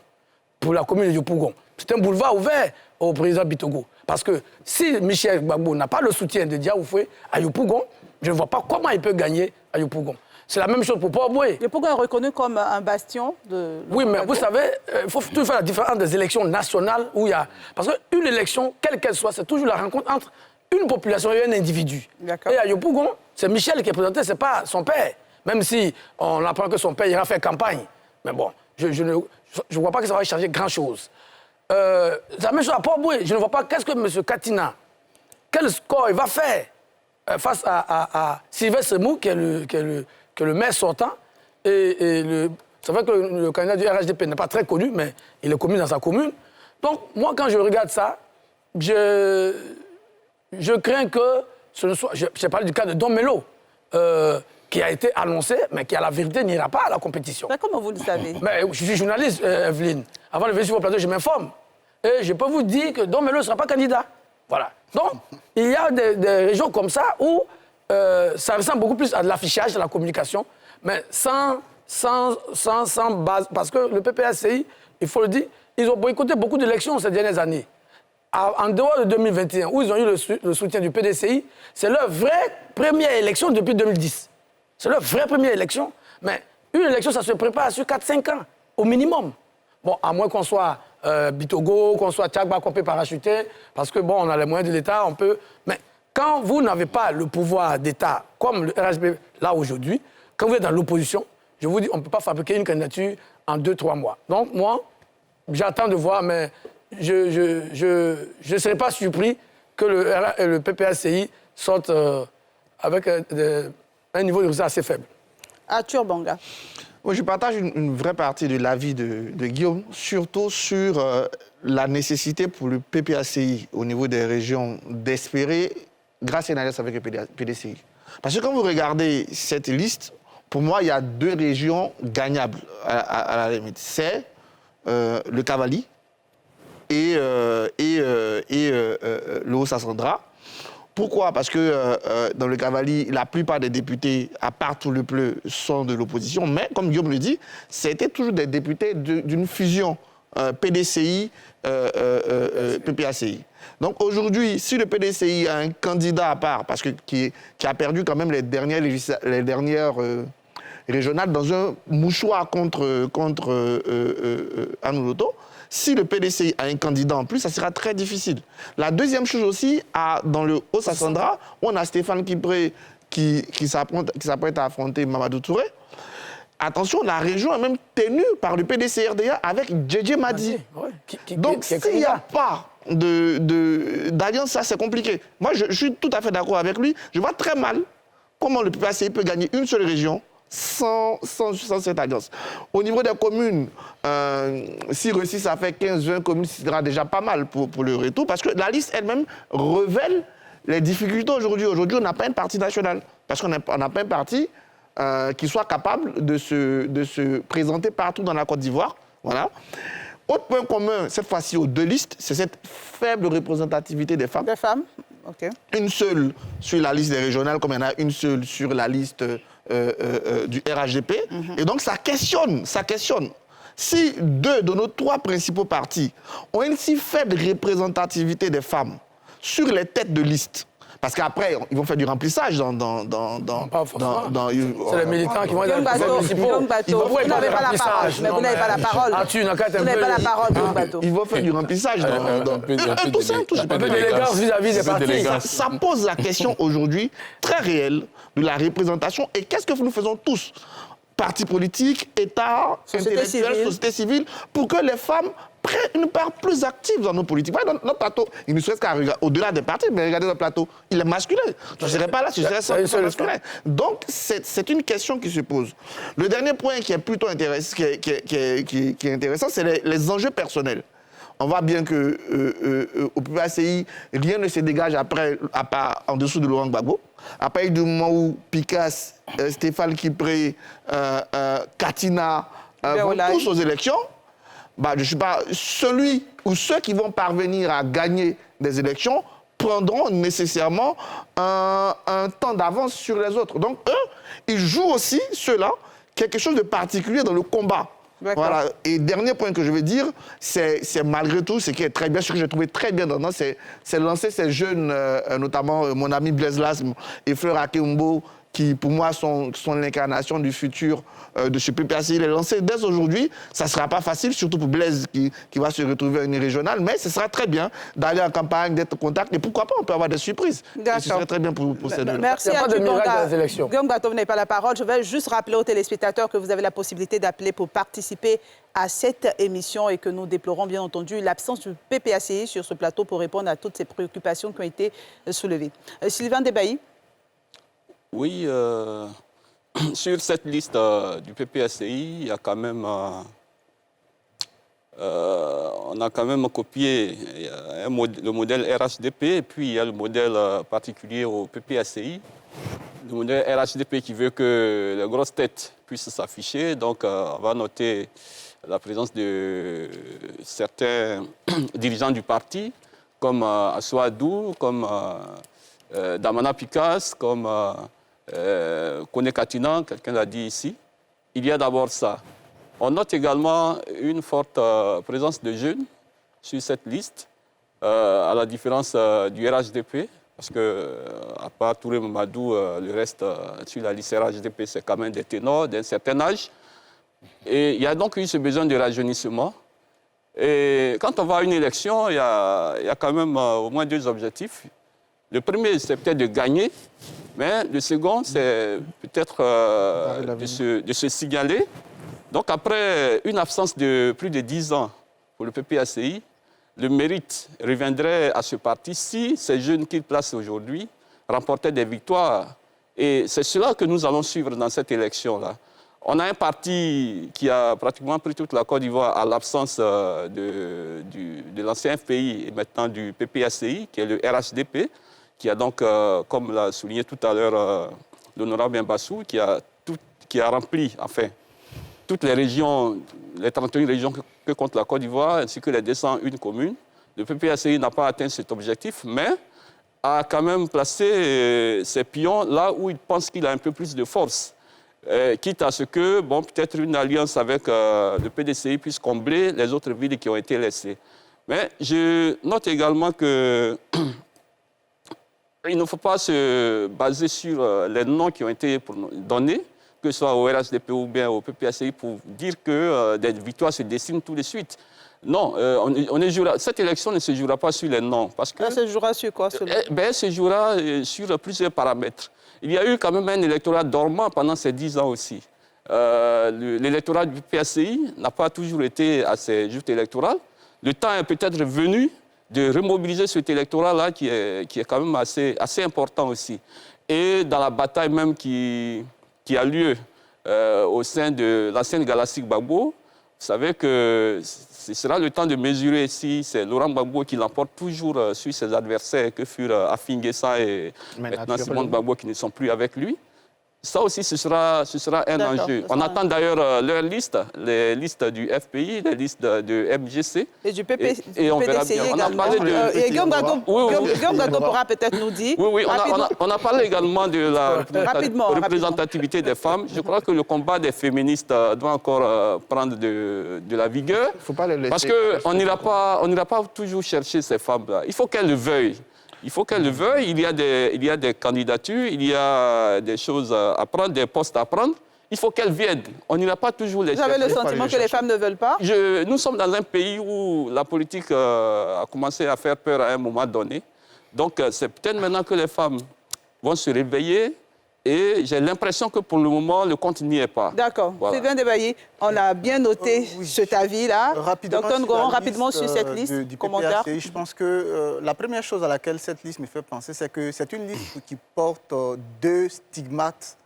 Speaker 5: pour la commune de Yopougon. C'est un boulevard ouvert au président Bitogo. Parce que si Michel Gbagbo n'a pas le soutien de Diaoufoué à Yopougon, je ne vois pas comment il peut gagner à Yopougon. C'est la même chose pour Port-Boué.
Speaker 3: Yopougon est reconnu comme un bastion de...
Speaker 5: Oui, mais vous savez, il faut toujours faire la différence des élections nationales où il y a... Parce qu'une élection, quelle qu'elle soit, c'est toujours la rencontre entre une population et un individu. Et à Yopougon, c'est Michel qui est présenté, ce n'est pas son père. Même si on apprend que son père ira faire campagne. Mais bon, je ne vois pas que ça va changer grand-chose. C'est la même chose à Port-Boué. Je ne vois pas qu'est-ce que M. Katina, quel score il va faire face à Sylvain Semou, qui est le maire sortant. C'est vrai que le candidat du RHDP n'est pas très connu, mais il est connu dans sa commune. Donc, moi, quand je regarde ça, je crains que ce ne soit... Je parle du cas de Don Melo, qui a été annoncé, mais qui, à la vérité, n'ira pas à la compétition.
Speaker 3: Mais comment vous le savez?
Speaker 5: Mais je suis journaliste, Evelyne. Avant de venir sur vos plateaux, je m'informe. Et je peux vous dire que Don Melo ne sera pas candidat. Voilà. Donc, il y a des régions comme ça où ça ressemble beaucoup plus à de l'affichage, à la communication. mais sans base. Parce que le PPACI, il faut le dire, ils ont boycotté beaucoup d'élections ces dernières années. En dehors de 2021, où ils ont eu le soutien du PDCI, c'est leur vraie première élection depuis 2010. C'est leur vraie première élection. Mais une élection, ça se prépare sur 4-5 ans, au minimum. Bon, à moins qu'on soit Bitogo, qu'on soit Tchagba, qu'on peut parachuter, parce que, bon, on a les moyens de l'État, on peut... Mais quand vous n'avez pas le pouvoir d'État, comme le RHB, là, aujourd'hui, quand vous êtes dans l'opposition, je vous dis, on ne peut pas fabriquer une candidature en 2-3 mois. Donc, moi, j'attends de voir, mais je ne serais pas surpris que le PPACI sorte avec un niveau de résultat assez faible.
Speaker 3: Arthur Banga.
Speaker 6: Moi, je partage une vraie partie de l'avis de Guillaume, surtout sur la nécessité pour le PPACI au niveau des régions d'espérer, grâce à une alliance avec le PDCI. Parce que quand vous regardez cette liste, pour moi, il y a 2 régions gagnables à la limite. C'est le Cavali et le Haut-Sassandra. Pourquoi? Parce que dans le Cavali, la plupart des députés, à part tout le pleu, sont de l'opposition. Mais, comme Guillaume le dit, c'était toujours des députés d'une fusion PDCI, PPACI. Donc aujourd'hui, si le PDCI a un candidat à part, parce que qui a perdu quand même les dernières régionales dans un mouchoir contre Anouloto, si le PDCI a un candidat en plus, ça sera très difficile. La deuxième chose aussi, dans le Haut-Sassandra, on a Stéphane Kipré qui s'apprête à affronter Mamadou Touré. Attention, la région est même tenue par le PDC-RDA avec Djedje Madi. Donc, s'il n'y a pas d'alliance, ça c'est compliqué. Moi, je suis tout à fait d'accord avec lui. Je vois très mal comment le PPACI peut gagner une seule région sans cette alliance. Au niveau des communes, si réussi, ça fait 15-20 communes, ce sera déjà pas mal pour le retour, parce que la liste elle-même révèle les difficultés aujourd'hui. Aujourd'hui, on n'a pas une partie nationale, parce qu'on n'a pas un parti qui soit capable de se présenter partout dans la Côte d'Ivoire. Voilà. Autre point commun, cette fois-ci aux 2 listes, c'est cette faible représentativité des femmes.
Speaker 3: Des femmes, ok.
Speaker 6: Une seule sur la liste des régionales, comme il y en a une seule sur la liste du RHDP. Et donc, ça questionne. Si 2 de nos 3 principaux partis ont une si faible représentativité des femmes sur les têtes de liste, parce qu'après, ils vont faire du remplissage dans
Speaker 5: c'est les militants qui vont être dans les municipaux.
Speaker 3: Vous n'avez pas la parole. Mais vous n'avez pas la parole. Vous n'avez pas la parole, Guillaume Bateau.
Speaker 6: Ils vont faire du remplissage un peu
Speaker 5: d'élégance vis-à-vis des partis.
Speaker 6: Ça pose la question aujourd'hui très réelle de la représentation. Et qu'est-ce que nous faisons tous, partis politiques, États, intellectuels, société civile, pour que les femmes prennent une part plus active dans nos politiques. Dans notre plateau, il ne serait qu'à regarder au-delà des partis, mais regardez notre plateau, il est masculin. Je ne serais pas là si je serais masculin. Donc, c'est une question qui se pose. Le dernier point qui est plutôt intéressant, qui est intéressant, c'est les enjeux personnels. On voit bien qu'au PPACI, rien ne se dégage après, en dessous de Laurent Gbagbo. À partir du moment où Picasse, Stéphane Kipré, Katina vont tous aux élections, je ne suis pas... Celui ou ceux qui vont parvenir à gagner des élections prendront nécessairement un temps d'avance sur les autres. Donc, eux, ils jouent aussi, ceux-là, quelque chose de particulier dans le combat. Voilà. Et dernier point que je veux dire, c'est malgré tout, ce qui est très bien, ce que j'ai trouvé très bien dedans, c'est lancer ces jeunes, notamment mon ami Blaise Lasme et Fleur Akeumbo, qui pour moi sont l'incarnation du futur de ce PPACI. Il est lancé dès aujourd'hui. Ça ne sera pas facile, surtout pour Blaise qui va se retrouver à une régionale, mais ce sera très bien d'aller en campagne, d'être en contact, et pourquoi pas, on peut avoir des surprises. Et ce serait très bien pour ces deux-là.
Speaker 3: Merci à tous. Guillaume Bateau, vous n'avez pas la parole. Je vais juste rappeler aux téléspectateurs que vous avez la possibilité d'appeler pour participer à cette émission et que nous déplorons bien entendu l'absence du PPACI sur ce plateau pour répondre à toutes ces préoccupations qui ont été soulevées. Sylvain Debailly.
Speaker 9: Oui, sur cette liste du PPACI, il y a quand même, on a quand même copié le modèle RHDP et puis il y a le modèle particulier au PPACI. Le modèle RHDP qui veut que les grosses têtes puissent s'afficher. Donc, on va noter la présence de certains dirigeants du parti, comme Assouadou, comme Damana Picasse, comme Kone Katina, quelqu'un l'a dit ici. Il y a d'abord ça. On note également une forte présence de jeunes sur cette liste, à la différence du RHDP, parce que, à part Touré Mamadou, le reste sur la liste RHDP, c'est quand même des ténors d'un certain âge. Et il y a donc eu ce besoin de rajeunissement. Et quand on va à une élection, il y a quand même au moins 2 objectifs. Le premier, c'est peut-être de gagner, mais le second, c'est peut-être de se signaler. Donc après une absence de plus de 10 ans pour le PPACI, le mérite reviendrait à ce parti si ces jeunes qu'il place aujourd'hui remportaient des victoires. Et c'est cela que nous allons suivre dans cette élection-là. On a un parti qui a pratiquement pris toute la Côte d'Ivoire à l'absence de l'ancien FPI et maintenant du PPACI, qui est le RHDP, qui a donc, comme l'a souligné tout à l'heure l'honorable Mbassou, qui a rempli, enfin, toutes les régions, les 31 régions que compte la Côte d'Ivoire, ainsi que les 201 communes. Le PPACI n'a pas atteint cet objectif, mais a quand même placé ses pions là où il pense qu'il a un peu plus de force. Quitte à ce que, bon, peut-être une alliance avec le PDCI puisse combler les autres villes qui ont été laissées. Mais je note également que il ne faut pas se baser sur les noms qui ont été donnés, que ce soit au RHDP ou bien au PPACI, pour dire que des victoires se dessinent tout de suite. Non, cette élection ne se jouera pas sur les noms. Parce que,
Speaker 3: elle se jouera sur quoi?
Speaker 9: Elle se jouera sur plusieurs paramètres. Il y a eu quand même un électorat dormant pendant ces 10 ans aussi. L'électorat du PPACI n'a pas toujours été à ces joutes électorales. Le temps est peut-être venu de remobiliser cet électorat-là qui est quand même assez important aussi. Et dans la bataille même qui a lieu au sein de l'ancienne Galaxie Gbagbo, vous savez que ce sera le temps de mesurer si c'est Laurent Gbagbo qui l'emporte toujours sur ses adversaires que furent Afin Guessa et maintenant Simon Gbagbo qui ne sont plus avec lui. Ça aussi, ce sera un enjeu. On attend d'ailleurs leurs listes, les listes du FPI, les listes de MGC.
Speaker 3: Et du PDCI
Speaker 9: on verra bien.
Speaker 3: également.
Speaker 9: On a parlé de...
Speaker 3: Et Guillaume Gado pourra peut-être nous dire.
Speaker 9: Oui, on a parlé également de la représentativité des femmes. Je crois que le combat des féministes doit encore prendre de la vigueur.
Speaker 6: Faut pas les laisser.
Speaker 9: Parce qu'on n'ira pas toujours chercher ces femmes-là. Il faut qu'elles le veuillent. Il faut qu'elle le veuille. Il y a des candidatures, il y a des choses à prendre, des postes à prendre. Il faut qu'elles viennent. On n'ira pas toujours les chercher.
Speaker 3: Vous avez le sentiment que les femmes ne veulent pas?
Speaker 9: Nous sommes dans un pays où la politique a commencé à faire peur à un moment donné. Donc, c'est peut-être maintenant que les femmes vont se réveiller. Et j'ai l'impression que pour le moment, le compte n'y est pas.
Speaker 3: D'accord. Voilà. Sylvain Debaillé, on a bien noté cet avis-là. Docteur Ngoron, rapidement sur cette liste,
Speaker 10: du PPACI, je pense que la première chose à laquelle cette liste me fait penser, c'est que c'est une liste qui porte 2 stigmates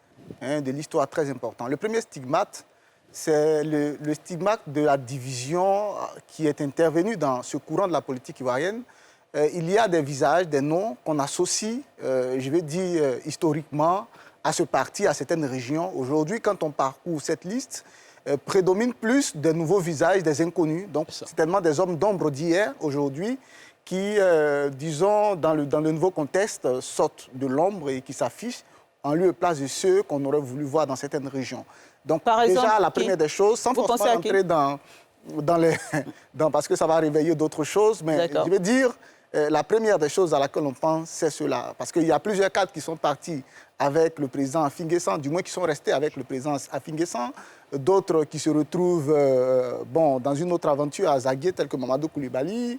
Speaker 10: de l'histoire très importants. Le premier stigmate, c'est le stigmate de la division qui est intervenue dans ce courant de la politique ivoirienne. Il y a des visages, des noms qu'on associe, je vais dire historiquement, à ce parti, à certaines régions. Aujourd'hui, quand on parcourt cette liste, prédomine plus de nouveaux visages, des inconnus. Donc, c'est tellement des hommes d'ombre d'hier, aujourd'hui, qui, disons, dans le nouveau contexte, sortent de l'ombre et qui s'affichent en lieu et place de ceux qu'on aurait voulu voir dans certaines régions. Donc, par exemple, déjà, la première des choses, sans forcément entrer parce que ça va réveiller d'autres choses, mais je vais dire, la première des choses à laquelle on pense, c'est cela. Parce qu'il y a plusieurs cadres qui sont partis avec le président Afin Guessa, du moins qui sont restés avec le président Afin Guessa, d'autres qui se retrouvent dans une autre aventure à Zaguié, tels que Mamadou Koulibaly,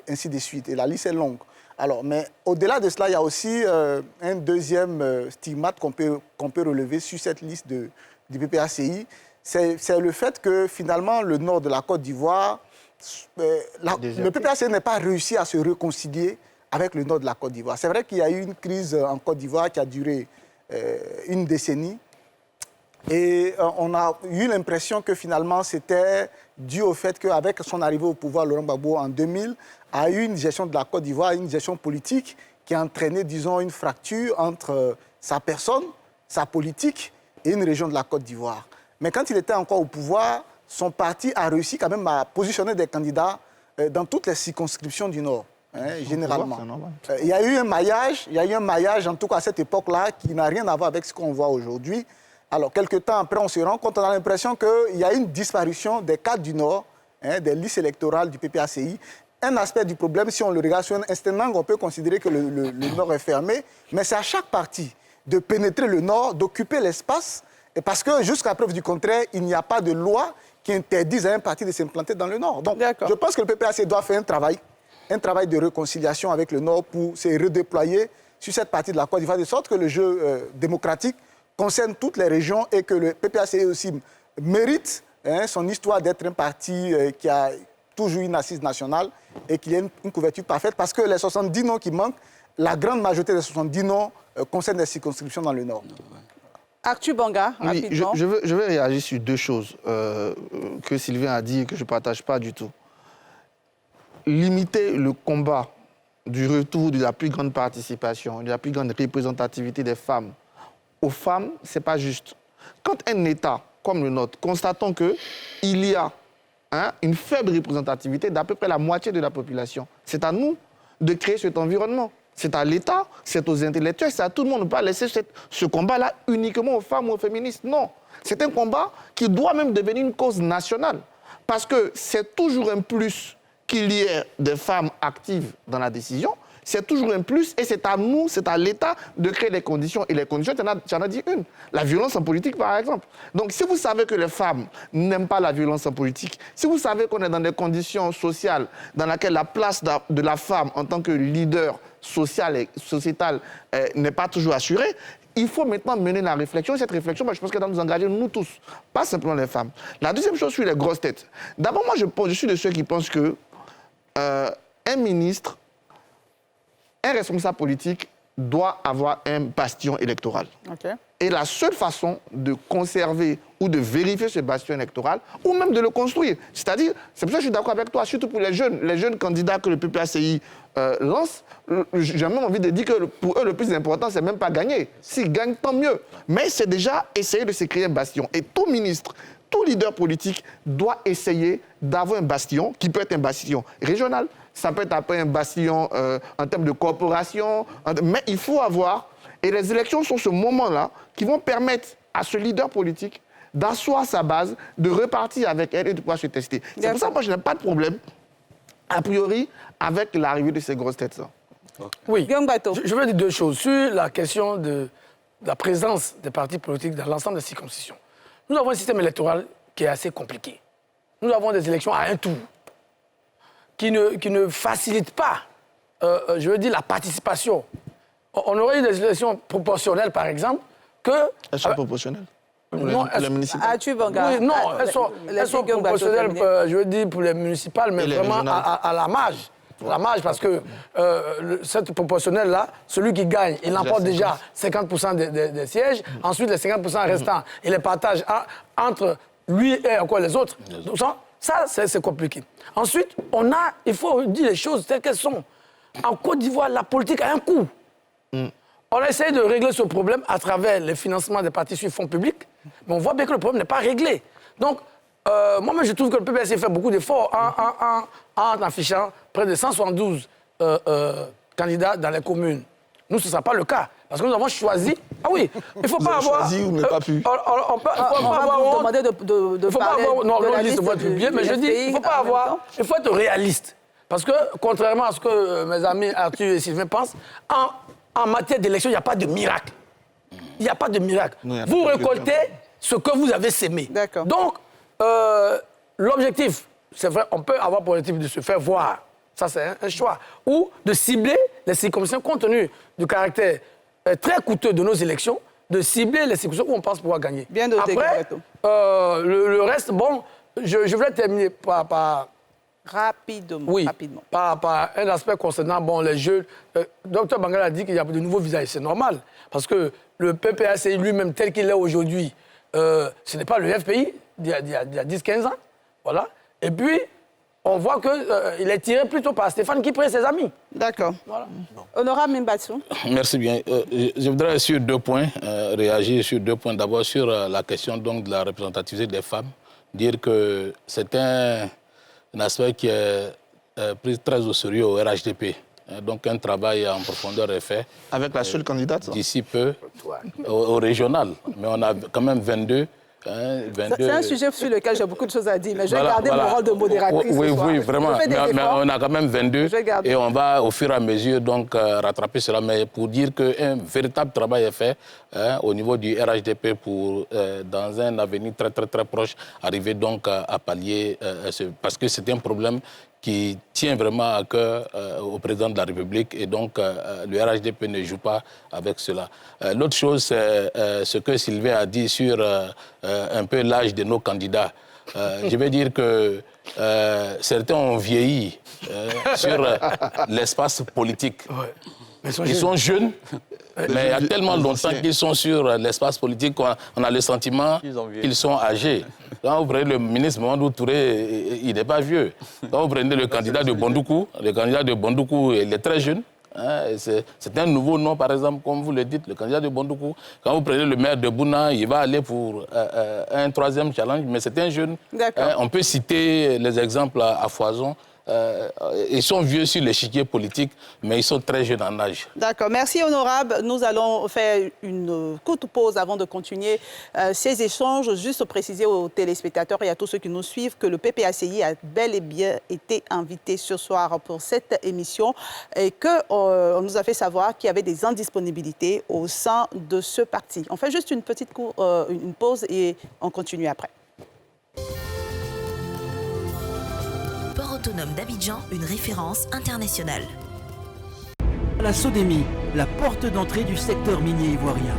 Speaker 10: ainsi de suite. Et la liste est longue. Alors, mais au-delà de cela, il y a aussi un deuxième stigmate qu'on peut relever sur cette liste du PPACI. C'est le fait que finalement, le nord de la Côte d'Ivoire, le PPACI n'a pas réussi à se réconcilier avec le nord de la Côte d'Ivoire. C'est vrai qu'il y a eu une crise en Côte d'Ivoire qui a duré une décennie. Et on a eu l'impression que finalement, c'était dû au fait qu'avec son arrivée au pouvoir, Laurent Gbagbo, en 2000, a eu une gestion de la Côte d'Ivoire, une gestion politique qui a entraîné, disons, une fracture entre sa personne, sa politique et une région de la Côte d'Ivoire. Mais quand il était encore au pouvoir, son parti a réussi quand même à positionner des candidats dans toutes les circonscriptions du Nord. généralement. Il y a eu un maillage, en tout cas à cette époque-là, qui n'a rien à voir avec ce qu'on voit aujourd'hui. Alors, quelques temps après, on se rend compte, on a l'impression qu'il y a une disparition des cadres du Nord, des listes électorales du PPACI. Un aspect du problème, si on le regarde sur un instant, on peut considérer que le Nord est fermé, mais c'est à chaque parti de pénétrer le Nord, d'occuper l'espace, et parce que jusqu'à preuve du contraire, il n'y a pas de loi qui interdise à un parti de s'implanter dans le Nord. Donc, je pense que le PPAC doit faire un travail de réconciliation avec le Nord pour se redéployer sur cette partie de la Côte d'Ivoire, de sorte que le jeu démocratique concerne toutes les régions et que le PPAC aussi mérite son histoire d'être un parti qui a toujours une assise nationale et qu'il y ait une couverture parfaite, parce que les 70 noms qui manquent, la grande majorité des 70 noms concernent des circonscriptions dans le Nord.
Speaker 3: Arthur Banga, rapidement.
Speaker 6: Oui, je veux réagir sur deux choses que Sylvain a dit et que je ne partage pas du tout. Limiter le combat du retour de la plus grande participation, de la plus grande représentativité des femmes aux femmes, ce n'est pas juste. Quand un État comme le nôtre, constatons qu'il y a une faible représentativité d'à peu près la moitié de la population, c'est à nous de créer cet environnement. C'est à l'État, c'est aux intellectuels, c'est à tout le monde. On ne peut pas laisser ce combat-là uniquement aux femmes ou aux féministes. Non. C'est un combat qui doit même devenir une cause nationale. Parce que c'est toujours un plus qu'il y ait des femmes actives dans la décision. C'est toujours un plus et c'est à nous, c'est à l'État de créer les conditions. Et les conditions, tu en as dit une. La violence en politique, par exemple. Donc, si vous savez que les femmes n'aiment pas la violence en politique, si vous savez qu'on est dans des conditions sociales dans lesquelles la place de la femme en tant que leader social et sociétal n'est pas toujours assurée, il faut maintenant mener la réflexion. Cette réflexion, je pense qu'elle doit nous engager, nous tous, pas simplement les femmes. La deuxième chose sur les grosses têtes. D'abord, moi, je suis de ceux qui pensent que un ministre, un responsable politique doit avoir un bastion électoral. Okay. Et la seule façon de conserver ou de vérifier ce bastion électoral, ou même de le construire, c'est-à-dire, c'est pour ça que je suis d'accord avec toi, surtout pour les jeunes candidats que le PPACI lance, j'ai même envie de dire que pour eux, le plus important, c'est même pas gagner. S'ils gagnent, tant mieux. Mais c'est déjà essayer de se créer un bastion. Et tout ministre, tout leader politique doit essayer d'avoir un bastion, qui peut être un bastion régional, ça peut être après un bastion en termes de coopération, mais il faut avoir, et les élections sont ce moment-là qui vont permettre à ce leader politique d'asseoir sa base, de repartir avec elle et de pouvoir se tester. C'est pour ça que moi je n'ai pas de problème, a priori, avec l'arrivée de ces grosses têtes-là.
Speaker 5: Oui, je veux dire deux choses. Sur la question de la présence des partis politiques dans l'ensemble des circonscriptions. Nous avons un système électoral qui est assez compliqué. Nous avons des élections à un tour, qui ne facilite pas, je veux dire, la participation. On aurait eu des élections proportionnelles, par exemple, que...
Speaker 6: Elles sont proportionnelles.
Speaker 5: Non,
Speaker 6: pour les municipales.
Speaker 5: Oui, non, elles sont proportionnelles, je veux dire, pour les municipales, mais vraiment à la marge. La marge, parce que cette proportionnelle-là, celui qui gagne, il emporte déjà 50% des sièges. Ensuite, les 50% restants, il les partage entre lui et les autres. Ça, c'est compliqué. Ensuite, il faut dire les choses telles qu'elles sont. En Côte d'Ivoire, la politique a un coût. On a essayé de régler ce problème à travers le financement des partis sur fonds publics, mais on voit bien que le problème n'est pas réglé. Donc, moi, je trouve que le PPAC fait beaucoup d'efforts en affichant près de 172 candidats dans les communes. Nous, ce ne sera pas le cas. Parce que nous avons choisi... Ah oui, il ne faut pas avoir...
Speaker 6: choisi ou ne pas pu.
Speaker 3: On va vous demander de parler de la liste
Speaker 5: publiée, mais je dis, il ne faut pas avoir... Il faut être réaliste. Parce que, contrairement à ce que mes amis Arthur et Sylvain pensent, en matière d'élection, il n'y a pas de miracle. Il n'y a pas de miracle. Vous récoltez ce que vous avez sémé. Donc, l'objectif, c'est vrai, on peut avoir pour objectif de se faire voir. Ça, c'est un choix. Ou de cibler les circonscriptions, compte tenu du caractère très coûteux de nos élections, de cibler les circonscriptions où on pense pouvoir gagner.
Speaker 3: Bien noté,
Speaker 5: après, le reste, bon, je voulais terminer par...
Speaker 3: Rapidement.
Speaker 5: Oui,
Speaker 3: rapidement.
Speaker 5: Par un aspect concernant les jeux. Dr Bangal a dit qu'il y a de nouveaux visages. C'est normal. Parce que le PPACI lui-même, tel qu'il est aujourd'hui, ce n'est pas le FPI d'il y a 10-15 ans. Voilà. Et puis, on voit qu'il est tiré plutôt par Stéphane Kipré et ses amis.
Speaker 3: D'accord. Voilà. Honorable Mimbatsou.
Speaker 4: Merci bien. Je voudrais sur deux points, réagir sur deux points. D'abord sur la question donc, de la représentativité des femmes. Dire que c'est un aspect qui est prise très au sérieux au RHDP. Donc un travail en profondeur est fait.
Speaker 6: Avec la seule candidate
Speaker 4: d'ici peu, au régional. Mais on a quand même 22.
Speaker 3: C'est un sujet sur lequel j'ai beaucoup de choses à dire, mais je vais garder mon rôle de modératrice.
Speaker 4: Oui, vraiment. Mais on a quand même 22 et on va au fur et à mesure donc, rattraper cela. Mais pour dire qu'un véritable travail est fait au niveau du RHDP pour, dans un avenir très, très, très proche, arriver donc à pallier, parce que c'est un problème qui tient vraiment à cœur au président de la République et donc le RHDP ne joue pas avec cela. L'autre chose, c'est ce que Sylvain a dit sur un peu l'âge de nos candidats. Je vais dire que certains ont vieilli sur l'espace politique.
Speaker 5: Ouais.
Speaker 4: Ils sont jeunes, mais il y a tellement longtemps qu'ils sont sur l'espace politique qu'on a le sentiment qu'ils sont âgés. Quand vous prenez le ministre Mamadou Touré, il n'est pas vieux. Quand vous prenez le candidat de Bondoukou, il est très jeune. C'est un nouveau nom, par exemple, comme vous le dites, le candidat de Bondoukou. Quand vous prenez le maire de Bouna, il va aller pour un troisième challenge, mais c'est un jeune. On peut citer les exemples à foison. Ils sont vieux sur l'échiquier politique, mais ils sont très jeunes en âge.
Speaker 3: D'accord. Merci, honorable. Nous allons faire une courte pause avant de continuer ces échanges. Juste préciser aux téléspectateurs et à tous ceux qui nous suivent que le PPACI a bel et bien été invité ce soir pour cette émission et qu'on nous a fait savoir qu'il y avait des indisponibilités au sein de ce parti. On fait juste une petite une pause et on continue après.
Speaker 1: Port autonome d'Abidjan, une référence internationale.
Speaker 2: La SODEMI, la porte d'entrée du secteur minier ivoirien.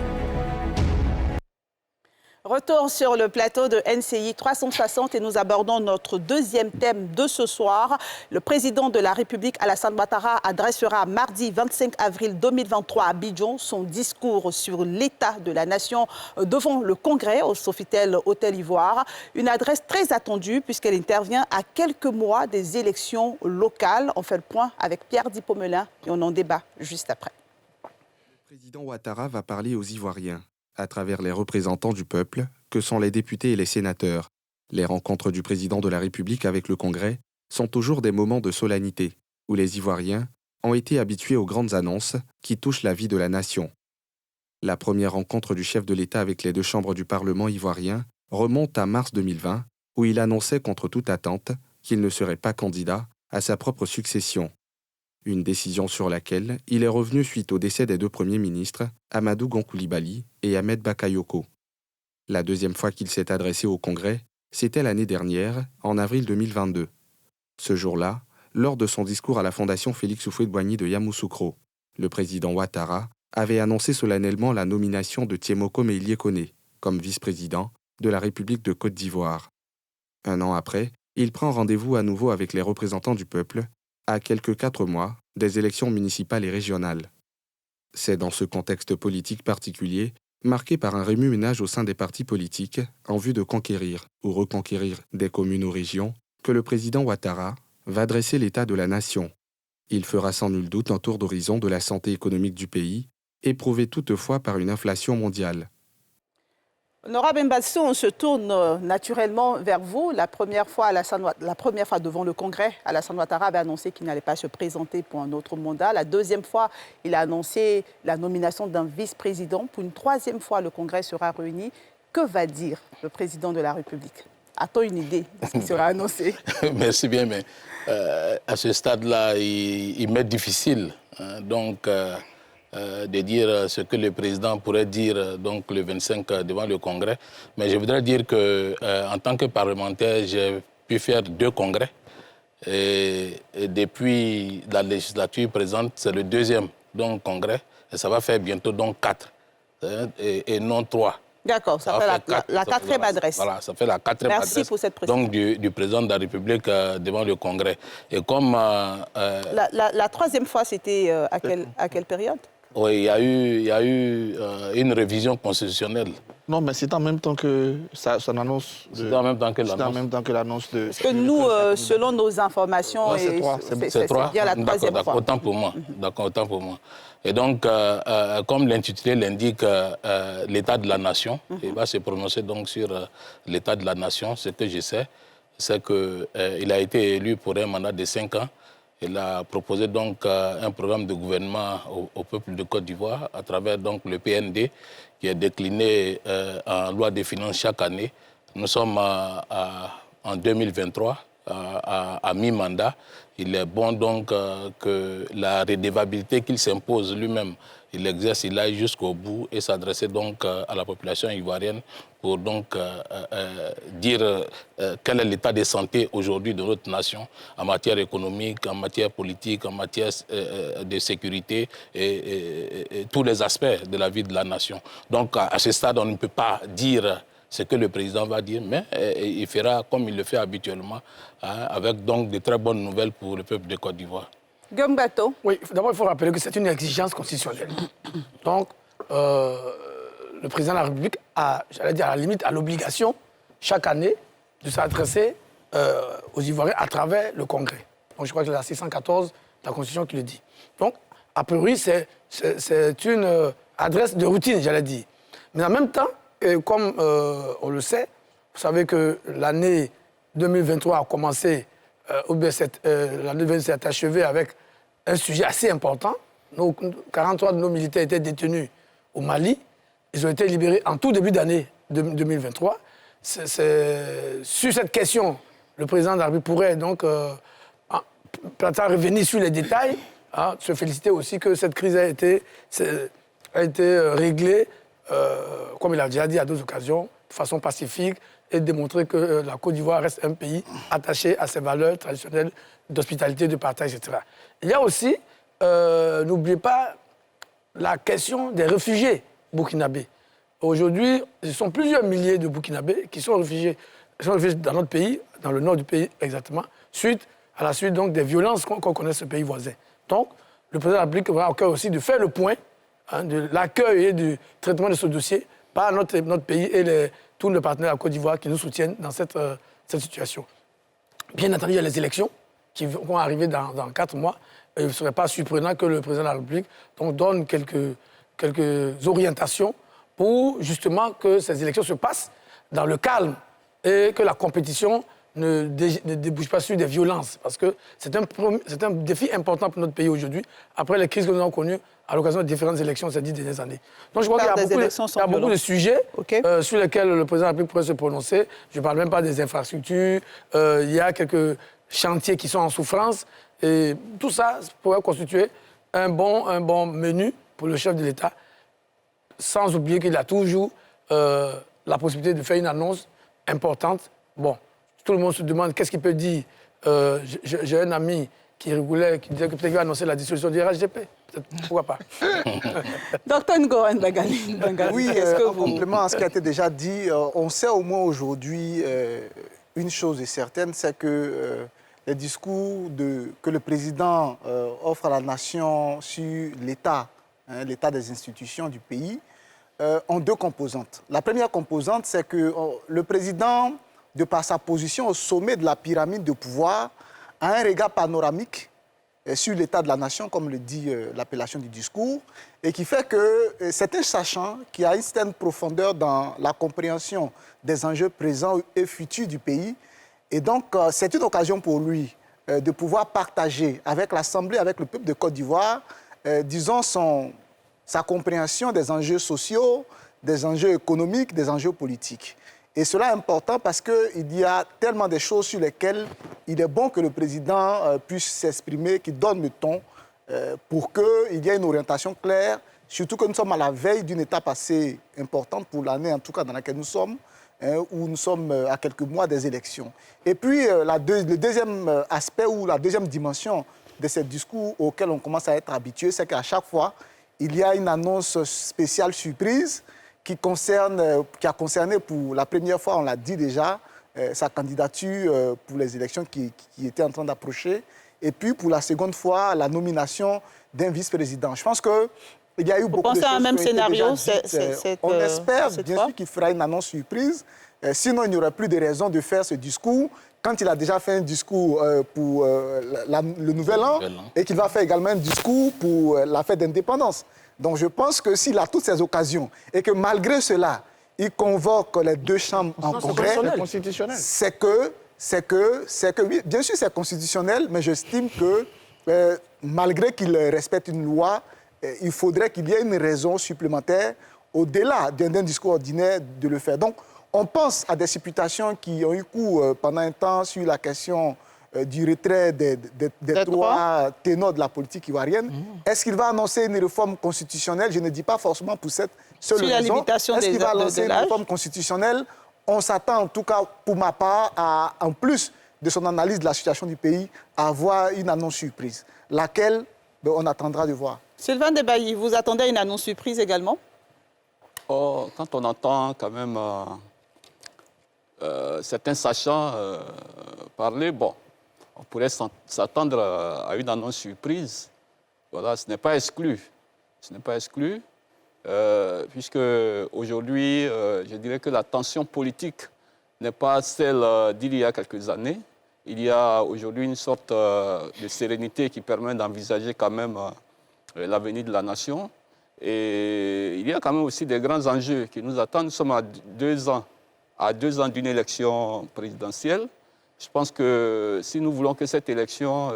Speaker 3: Retour sur le plateau de NCI 360 et nous abordons notre deuxième thème de ce soir. Le président de la République, Alassane Ouattara, adressera mardi 25 avril 2023 à Abidjan son discours sur l'état de la nation devant le Congrès au Sofitel Hôtel Ivoire. Une adresse très attendue puisqu'elle intervient à quelques mois des élections locales. On fait le point avec Pierre Dipomelin et on en débat juste après.
Speaker 7: Le président Ouattara va parler aux Ivoiriens à travers les représentants du peuple, que sont les députés et les sénateurs. Les rencontres du président de la République avec le Congrès sont toujours des moments de solennité, où les Ivoiriens ont été habitués aux grandes annonces qui touchent la vie de la nation. La première rencontre du chef de l'État avec les deux chambres du Parlement ivoirien remonte à mars 2020, où il annonçait contre toute attente qu'il ne serait pas candidat à sa propre succession. Une décision sur laquelle il est revenu suite au décès des deux premiers ministres, Amadou Gon Coulibaly et Ahmed Bakayoko. La deuxième fois qu'il s'est adressé au Congrès, c'était l'année dernière, en avril 2022. Ce jour-là, lors de son discours à la Fondation Félix Houphouët-Boigny de Yamoussoukro, le président Ouattara avait annoncé solennellement la nomination de Thiemoko Meïlie Koné comme vice-président de la République de Côte d'Ivoire. Un an après, il prend rendez-vous à nouveau avec les représentants du peuple à quelques 4 mois des élections municipales et régionales. C'est dans ce contexte politique particulier, marqué par un remue-ménage au sein des partis politiques en vue de conquérir ou reconquérir des communes ou régions, que le président Ouattara va dresser l'état de la nation. Il fera sans nul doute un tour d'horizon de la santé économique du pays, éprouvé toutefois par une inflation mondiale.
Speaker 3: Honorable Mbassou, on se tourne naturellement vers vous. La première fois devant le Congrès, Alassane Ouattara avait annoncé qu'il n'allait pas se présenter pour un autre mandat. La deuxième fois, il a annoncé la nomination d'un vice-président. Pour une troisième fois, le Congrès sera réuni. Que va dire le président de la République? A-t-on une idée de ce qui sera annoncé?
Speaker 4: Merci bien, mais à ce stade-là, il m'est difficile. De dire ce que le président pourrait dire donc, le 25 devant le Congrès. Mais je voudrais dire qu'en tant que parlementaire, j'ai pu faire 2 congrès. Et depuis la législature présente, c'est le 2e donc, congrès. Et ça va faire bientôt donc 4 et non 3.
Speaker 3: D'accord, ça fait la 4e adresse.
Speaker 4: Voilà, ça fait la 4e adresse.
Speaker 3: Merci pour cette précision.
Speaker 4: Donc du président de la République devant le Congrès. Et comme...
Speaker 3: la 3e fois, c'était à quelle période?
Speaker 4: Oui, il y a eu une révision constitutionnelle.
Speaker 6: Non, mais c'est en même temps que son annonce.
Speaker 4: C'est en même temps que l'annonce.
Speaker 6: C'est en même temps que l'annonce de...
Speaker 3: Parce que nous, selon nos informations...
Speaker 6: c'est 3.
Speaker 3: C'est bien la 3e fois.
Speaker 4: Autant pour moi. D'accord, autant pour moi. Et donc, comme l'intitulé l'indique, l'état de la nation, il va se prononcer donc sur l'état de la nation. Ce que je sais, c'est qu'il a été élu pour un mandat de 5 ans. Il a proposé donc un programme de gouvernement au peuple de Côte d'Ivoire à travers donc le PND qui est décliné en loi des finances chaque année. Nous sommes en 2023, à mi-mandat. Il est bon donc que la redevabilité qu'il s'impose lui-même, il exerce, il aille jusqu'au bout et s'adresser donc à la population ivoirienne pour donc dire quel est l'état de santé aujourd'hui de notre nation en matière économique, en matière politique, en matière de sécurité et tous les aspects de la vie de la nation. Donc à ce stade, on ne peut pas dire ce que le président va dire, mais il fera comme il le fait habituellement, avec donc de très bonnes nouvelles pour le peuple de Côte d'Ivoire.
Speaker 3: Guillaume Gato.
Speaker 5: Oui, d'abord, il faut rappeler que c'est une exigence constitutionnelle. Donc, le président de la République a, j'allais dire à la limite, a l'obligation, chaque année, de s'adresser aux Ivoiriens à travers le Congrès. Donc, je crois que c'est la 614 de la Constitution qui le dit. Donc, a priori, c'est une adresse de routine, j'allais dire. Mais en même temps, comme on le sait, vous savez que l'année 2023 a commencé, l'année 2027 s'est achevée avec un sujet assez important. 43 de nos militaires étaient détenus au Mali. Ils ont été libérés en tout début d'année 2023. Sur cette question, le président de la République pourrait donc revenir sur les détails, se féliciter aussi que cette crise a été réglée, comme il a déjà dit à deux occasions, de façon pacifique, et démontrer que la Côte d'Ivoire reste un pays attaché à ses valeurs traditionnelles d'hospitalité, de partage, etc. Il y a aussi, n'oubliez pas, la question des réfugiés burkinabés. Aujourd'hui, ce sont plusieurs milliers de Burkinabés qui sont réfugiés dans notre pays, dans le nord du pays exactement, à la suite donc, des violences qu'on connaît ce pays voisin. Donc, le président de la République aura au cœur aussi de faire le point de l'accueil et du traitement de ce dossier par notre pays et tous nos partenaires à Côte d'Ivoire qui nous soutiennent dans cette situation. Bien entendu, il y a les élections qui vont arriver dans 4 mois. Il ne serait pas surprenant que le président de la République donc, donne quelques orientations pour justement que ces élections se passent dans le calme et que la compétition ne débouche pas sur des violences. Parce que c'est un défi important pour notre pays aujourd'hui, après les crises que nous avons connues à l'occasion de différentes élections ces 10 dernières années. Donc je crois qu'il y a beaucoup de sujets sur lesquels le président de la République pourrait se prononcer. Je ne parle même pas des infrastructures. Il y a quelques chantiers qui sont en souffrance. Et tout ça pourrait constituer un bon menu pour le chef de l'État, sans oublier qu'il a toujours la possibilité de faire une annonce importante. Bon, tout le monde se demande qu'est-ce qu'il peut dire. J'ai un ami qui rigolait, qui disait que peut-être qu'il va annoncer la dissolution du RHDP. Pourquoi pas?
Speaker 3: Docteur Ngoran Bagali.
Speaker 10: Oui, en complément à ce qui a été déjà dit, on sait au moins aujourd'hui une chose est certaine, c'est que les discours que le président offre à la nation sur l'État, l'état des institutions du pays, ont 2 composantes. La première composante, c'est que le président, de par sa position au sommet de la pyramide de pouvoir, a un regard panoramique sur l'état de la nation, comme le dit l'appellation du discours, et qui fait que c'est un sachant qui a une certaine profondeur dans la compréhension des enjeux présents et futurs du pays. Et donc, c'est une occasion pour lui de pouvoir partager avec l'Assemblée, avec le peuple de Côte d'Ivoire, disons, sa compréhension des enjeux sociaux, des enjeux économiques, des enjeux politiques. Et cela est important parce qu'il y a tellement de choses sur lesquelles il est bon que le président puisse s'exprimer, qu'il donne le ton pour qu'il y ait une orientation claire, surtout que nous sommes à la veille d'une étape assez importante pour l'année, en tout cas dans laquelle nous sommes, où nous sommes à quelques mois des élections. Et puis, le deuxième aspect ou la deuxième dimension de ce discours auquel on commence à être habitué, c'est qu'à chaque fois, il y a une annonce spéciale surprise qui a concerné pour la première fois, on l'a dit déjà, sa candidature pour les élections qui étaient en train d'approcher. Et puis, pour la seconde fois, la nomination d'un vice-président. Je pense qu'il y a eu beaucoup de choses. Vous pensez à un même scénario? On espère bien sûr qu'il fera une annonce surprise. Sinon, il n'y aurait plus de raison de faire ce discours quand il a déjà fait un discours pour le Nouvel An et qu'il va faire également un discours pour la fête d'indépendance. Donc je pense que s'il a toutes ces occasions et que malgré cela, il convoque les 2 chambres en congrès, c'est que, oui, bien sûr c'est constitutionnel, mais j'estime que malgré qu'il respecte une loi, il faudrait qu'il y ait une raison supplémentaire au-delà d'un discours ordinaire de le faire. Donc, on pense à des supputations qui ont eu cours pendant un temps sur la question du retrait des trois ténors de la politique ivoirienne. Est-ce qu'il va annoncer une réforme constitutionnelle? Je ne dis pas forcément pour cette seule raison.
Speaker 3: La limitation
Speaker 10: est-ce qu'il va lancer une réforme constitutionnelle? On s'attend, en tout cas pour ma part, à, en plus de son analyse de la situation du pays, à avoir une annonce surprise, laquelle on attendra de voir.
Speaker 3: Sylvain Debailly, vous attendez une annonce surprise également?
Speaker 9: Quand on entend quand même certains sachants parler, bon, on pourrait s'attendre à une annonce surprise. Voilà, ce n'est pas exclu. Ce n'est pas exclu, puisque aujourd'hui, je dirais que la tension politique n'est pas celle d'il y a quelques années. Il y a aujourd'hui une sorte de sérénité qui permet d'envisager quand même l'avenir de la nation. Et il y a quand même aussi des grands enjeux qui nous attendent. Nous sommes à 2 ans d'une élection présidentielle. Je pense que si nous voulons que cette élection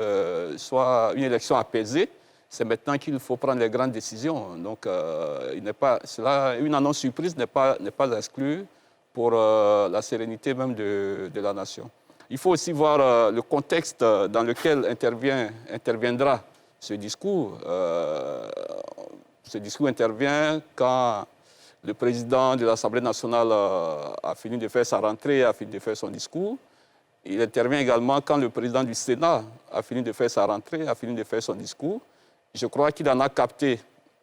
Speaker 9: soit une élection apaisée, c'est maintenant qu'il faut prendre les grandes décisions. Donc, une annonce surprise n'est pas exclue pour la sérénité même de la nation. Il faut aussi voir le contexte dans lequel interviendra ce discours. Ce discours intervient quand le président de l'Assemblée nationale a fini de faire sa rentrée, a fini de faire son discours. Il intervient également quand le président du Sénat a fini de faire sa rentrée, a fini de faire son discours. Je crois qu'il en a capté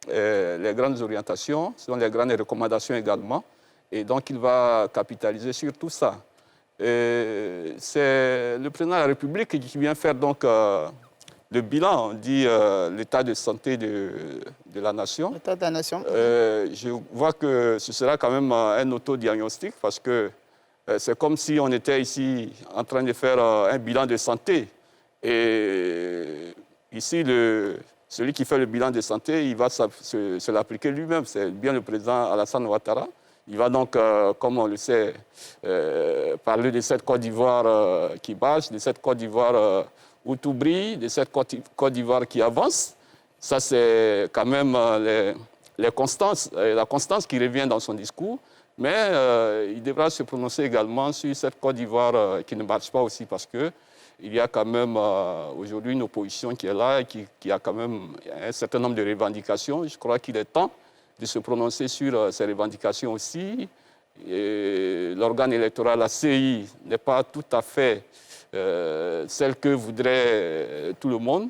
Speaker 9: les grandes orientations, selon les grandes recommandations également. Et donc, il va capitaliser sur tout ça. C'est le président de la République qui vient faire donc le bilan, on dit l'état de santé de la nation.
Speaker 3: L'état de la nation.
Speaker 9: Je vois que ce sera quand même un autodiagnostic parce que c'est comme si on était ici en train de faire un bilan de santé. Et ici, celui qui fait le bilan de santé, il va se l'appliquer lui-même. C'est bien le président Alassane Ouattara. Il va donc, comme on le sait, parler de cette Côte d'Ivoire qui marche, de cette Côte d'Ivoire où tout brille, de cette Côte d'Ivoire qui avance. Ça, c'est quand même la constance qui revient dans son discours. Mais il devra se prononcer également sur cette Côte d'Ivoire qui ne marche pas aussi parce qu'il y a quand même aujourd'hui une opposition qui est là et qui a quand même un certain nombre de revendications. Je crois qu'il est temps de se prononcer sur ces revendications aussi. L'organe électoral, la CEI, n'est pas tout à fait celle que voudrait tout le monde.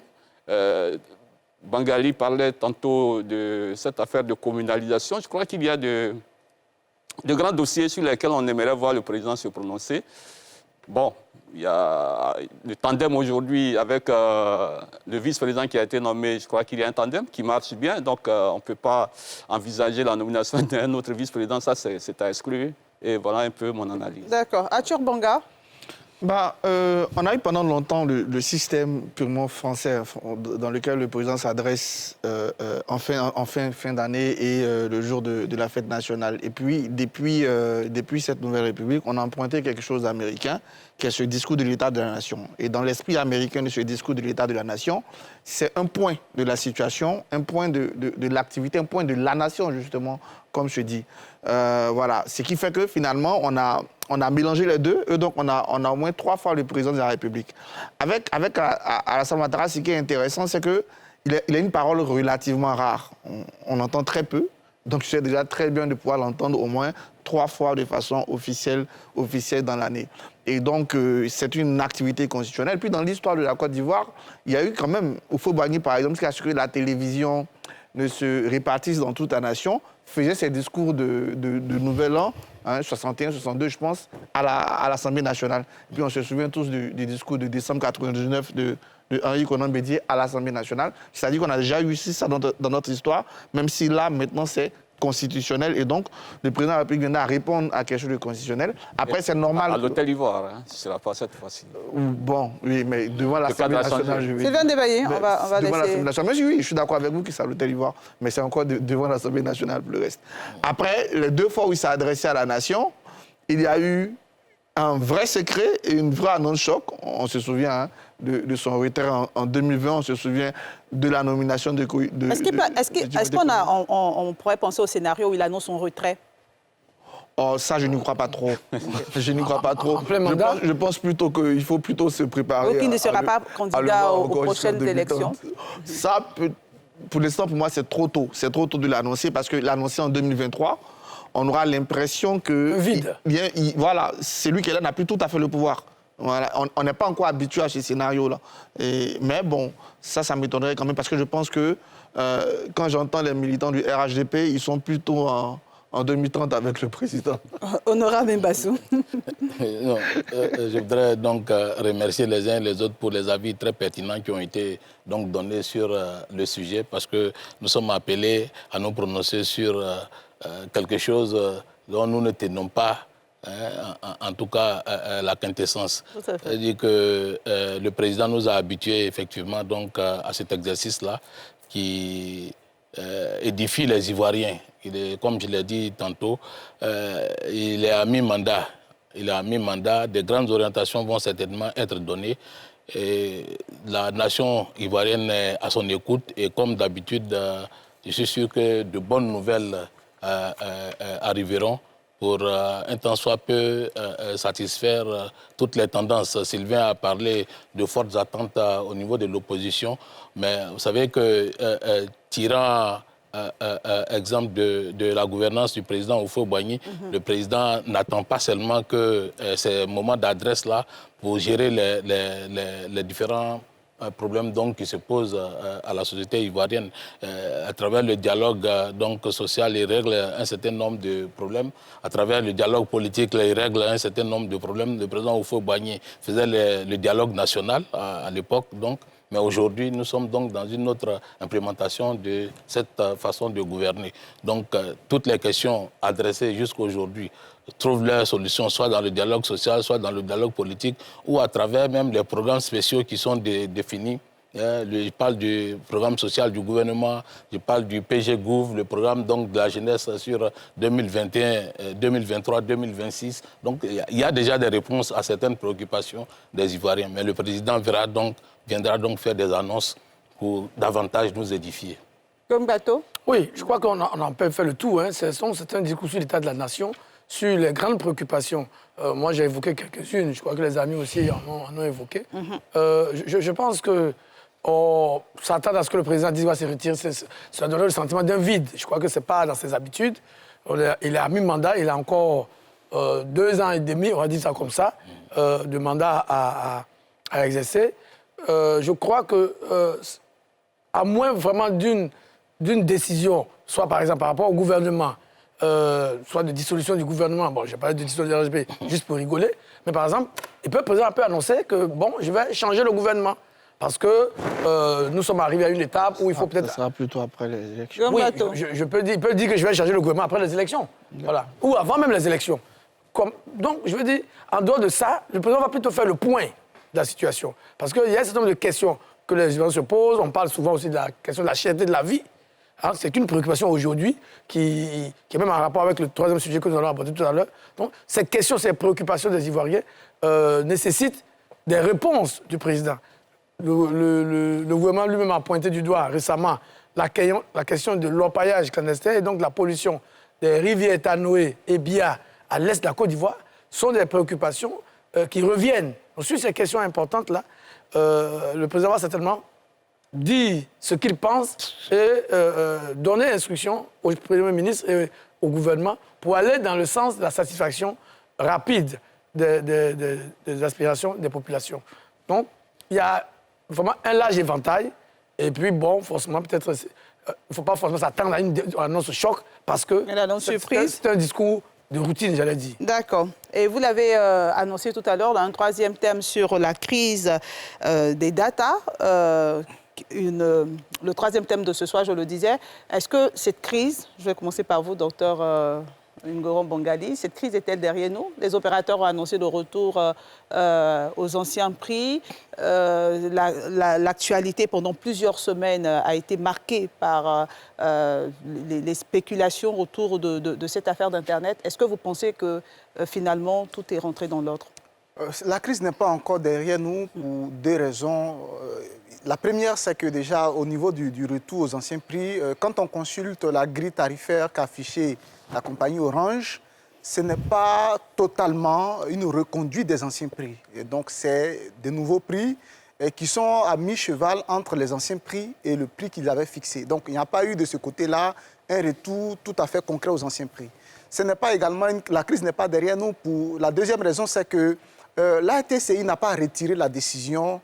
Speaker 9: Bangali parlait tantôt de cette affaire de communalisation. Je crois qu'il y a de grands dossiers sur lesquels on aimerait voir le président se prononcer. Bon, il y a le tandem aujourd'hui avec le vice-président qui a été nommé. Je crois qu'il y a un tandem qui marche bien. Donc, on ne peut pas envisager la nomination d'un autre vice-président. Ça, c'est à exclure. Et voilà un peu mon analyse.
Speaker 3: D'accord. Arthur Banga.
Speaker 6: On a eu pendant longtemps le système purement français dans lequel le président s'adresse en fin d'année et le jour de la fête nationale. Et puis, depuis cette nouvelle République, on a emprunté quelque chose d'américain, qui est ce discours de l'État de la Nation. Et dans l'esprit américain de ce discours de l'État de la Nation, c'est un point de la situation, un point de l'activité, un point de la nation, justement, comme je dis. Voilà. Ce qui fait que finalement, on a mélangé les deux, et donc on a au moins 3 fois le président de la République. Avec Alassane Ouattara, ce qui est intéressant, c'est qu'il a une parole relativement rare. On entend très peu, donc c'est déjà très bien de pouvoir l'entendre au moins 3 fois de façon officielle dans l'année. Et donc, c'est une activité constitutionnelle. Puis dans l'histoire de la Côte d'Ivoire, il y a eu quand même, Houphouët-Boigny par exemple, qui a assuré que la télévision ne se répartisse dans toute la nation, faisait ses discours de Nouvel An, 61, 62, je pense, à l'Assemblée nationale. Et puis on se souvient tous du discours de décembre 99 de Henri Konan Bédié à l'Assemblée nationale. C'est-à-dire qu'on a déjà eu ça dans notre histoire, même si là, maintenant, c'est constitutionnel. Et donc, le président de la République vient à répondre à quelque chose de constitutionnel. Après, c'est normal.
Speaker 9: À l'hôtel Ivoire, ce ne sera pas cette fois-ci.
Speaker 6: Bon, oui, mais devant l'Assemblée nationale, je vais.
Speaker 3: Sylvain Debailly, on va
Speaker 6: devant
Speaker 3: laisser.
Speaker 6: Mais oui, je suis d'accord avec vous que c'est à l'hôtel Ivoire, mais c'est encore devant l'Assemblée nationale pour le reste. Après, les 2 fois où il s'est adressé à la nation, il y a eu un vrai secret et une vraie annonce choc. On se souvient hein, de son retrait en 2020, on se souvient de la nomination de...
Speaker 3: Est-ce qu'on pourrait penser au scénario où il annonce son retrait?
Speaker 6: Oh, ça, je n'y crois pas trop. Je n'y crois pas trop. Je pense plutôt qu'il faut plutôt se préparer.
Speaker 3: Donc il ne sera pas candidat aux prochaines élections?
Speaker 6: Ça, pour l'instant, pour moi, c'est trop tôt. C'est trop tôt de l'annoncer parce que l'annoncer en 2023, on aura l'impression que...
Speaker 5: Vide.
Speaker 6: Voilà, celui qui est là n'a plus tout à fait le pouvoir. Voilà, on n'est pas encore habitué à ces scénarios-là. Mais bon, ça m'étonnerait quand même parce que je pense que quand j'entends les militants du RHDP, ils sont plutôt en 2030 avec le président.
Speaker 3: Honorable Mbassou.
Speaker 4: Non, je voudrais donc remercier les uns et les autres pour les avis très pertinents qui ont été donc donnés sur le sujet parce que nous sommes appelés à nous prononcer sur quelque chose dont nous ne tenons pas, en tout cas la quintessence. C'est-à-dire que le président nous a habitués effectivement donc, à cet exercice-là qui édifie les Ivoiriens. Comme je l'ai dit tantôt, il est à mi-mandat. Il est à mi-mandat. Des grandes orientations vont certainement être données. Et la nation ivoirienne est à son écoute. Et comme d'habitude, je suis sûr que de bonnes nouvelles arriveront pour un tant soit peu satisfaire toutes les tendances. Sylvain a parlé de fortes attentes au niveau de l'opposition. Mais vous savez que tirant... exemple de la gouvernance du président Houphouët-Boigny, le président n'attend pas seulement que ces moments d'adresse-là pour gérer les différents problèmes donc, qui se posent à la société ivoirienne. À travers le dialogue donc, social, il règle un certain nombre de problèmes. À travers le dialogue politique, il règle un certain nombre de problèmes. Le président Houphouët-Boigny faisait le dialogue national à l'époque, donc. Mais aujourd'hui, nous sommes donc dans une autre implémentation de cette façon de gouverner. Donc, toutes les questions adressées jusqu'aujourd'hui trouvent leur solution soit dans le dialogue social, soit dans le dialogue politique, ou à travers même les programmes spéciaux qui sont définis. Je parle du programme social du gouvernement, je parle du PG-Gouv, le programme donc, de la jeunesse sur 2021, 2023, 2026. Donc, il y a déjà des réponses à certaines préoccupations des Ivoiriens. Mais le président viendra donc faire des annonces pour davantage nous édifier.
Speaker 3: Comme Bateau?
Speaker 5: Oui, je crois qu'on a peut fait le tout. Hein. C'est un discours sur l'état de la nation, sur les grandes préoccupations. Moi, j'ai évoqué quelques-unes. Je crois que les amis aussi en ont évoqué. Je pense que s'attendre à ce que le président dise qu'il va se retirer, ça donne le sentiment d'un vide. Je crois que ce n'est pas dans ses habitudes. Il est à mi-mandat, il a encore 2 ans et demi, on va dire ça comme ça, de mandat à exercer. Je crois que, à moins vraiment d'une décision, soit par exemple par rapport au gouvernement, soit de dissolution du gouvernement, bon, j'ai parlé de dissolution du RHDP juste pour rigoler, mais par exemple, il peut le président peut annoncer que, bon, je vais changer le gouvernement. Parce que nous sommes arrivés à une étape où il faut peut-être...
Speaker 6: Ça sera plutôt après les élections.
Speaker 5: Oui, il peut dire que je vais changer le gouvernement après les élections. Voilà. Ou avant même les élections. Donc, je veux dire, en dehors de ça, le président va plutôt faire le point de la situation. Parce qu'il y a un certain nombre de questions que les Ivoiriens se posent. On parle souvent aussi de la question de la cherté de la vie. Hein, c'est une préoccupation aujourd'hui qui est même en rapport avec le 3e sujet que nous allons aborder tout à l'heure. Donc, ces questions, ces préoccupations des Ivoiriens nécessitent des réponses du président. Le gouvernement lui-même a pointé du doigt récemment la question de l'orpaillage clandestin et donc la pollution des rivières Tanoé et Bia à l'est de la Côte d'Ivoire sont des préoccupations qui reviennent. Donc, sur ces questions importantes-là, le président va certainement dire ce qu'il pense et donner instruction au Premier ministre et au gouvernement pour aller dans le sens de la satisfaction rapide des aspirations des populations. Donc, il y a vraiment un large éventail. Et puis, bon, forcément, peut-être, il ne faut pas forcément s'attendre à une annonce choc parce que c'est un discours de routine, j'allais dire.
Speaker 3: D'accord. Et vous l'avez annoncé tout à l'heure, dans un 3e thème sur la crise des data. Le 3e thème de ce soir, je le disais. Est-ce que cette crise, je vais commencer par vous, docteur Ngoron Bongali, cette crise est-elle derrière nous? Les opérateurs ont annoncé le retour aux anciens prix. L'actualité pendant plusieurs semaines a été marquée par les spéculations autour de cette affaire d'Internet. Est-ce que vous pensez que finalement tout est rentré dans l'ordre?
Speaker 10: La crise n'est pas encore derrière nous pour deux raisons. La première, c'est que déjà, au niveau du retour aux anciens prix, quand on consulte la grille tarifaire qu'a affichée la compagnie Orange, ce n'est pas totalement une reconduite des anciens prix. Et donc, c'est des nouveaux prix qui sont à mi-cheval entre les anciens prix et le prix qu'ils avaient fixé. Donc, il n'y a pas eu de ce côté-là un retour tout à fait concret aux anciens prix. Ce n'est pas également la crise n'est pas derrière nous. La deuxième raison, c'est que la TCI n'a pas retiré la décision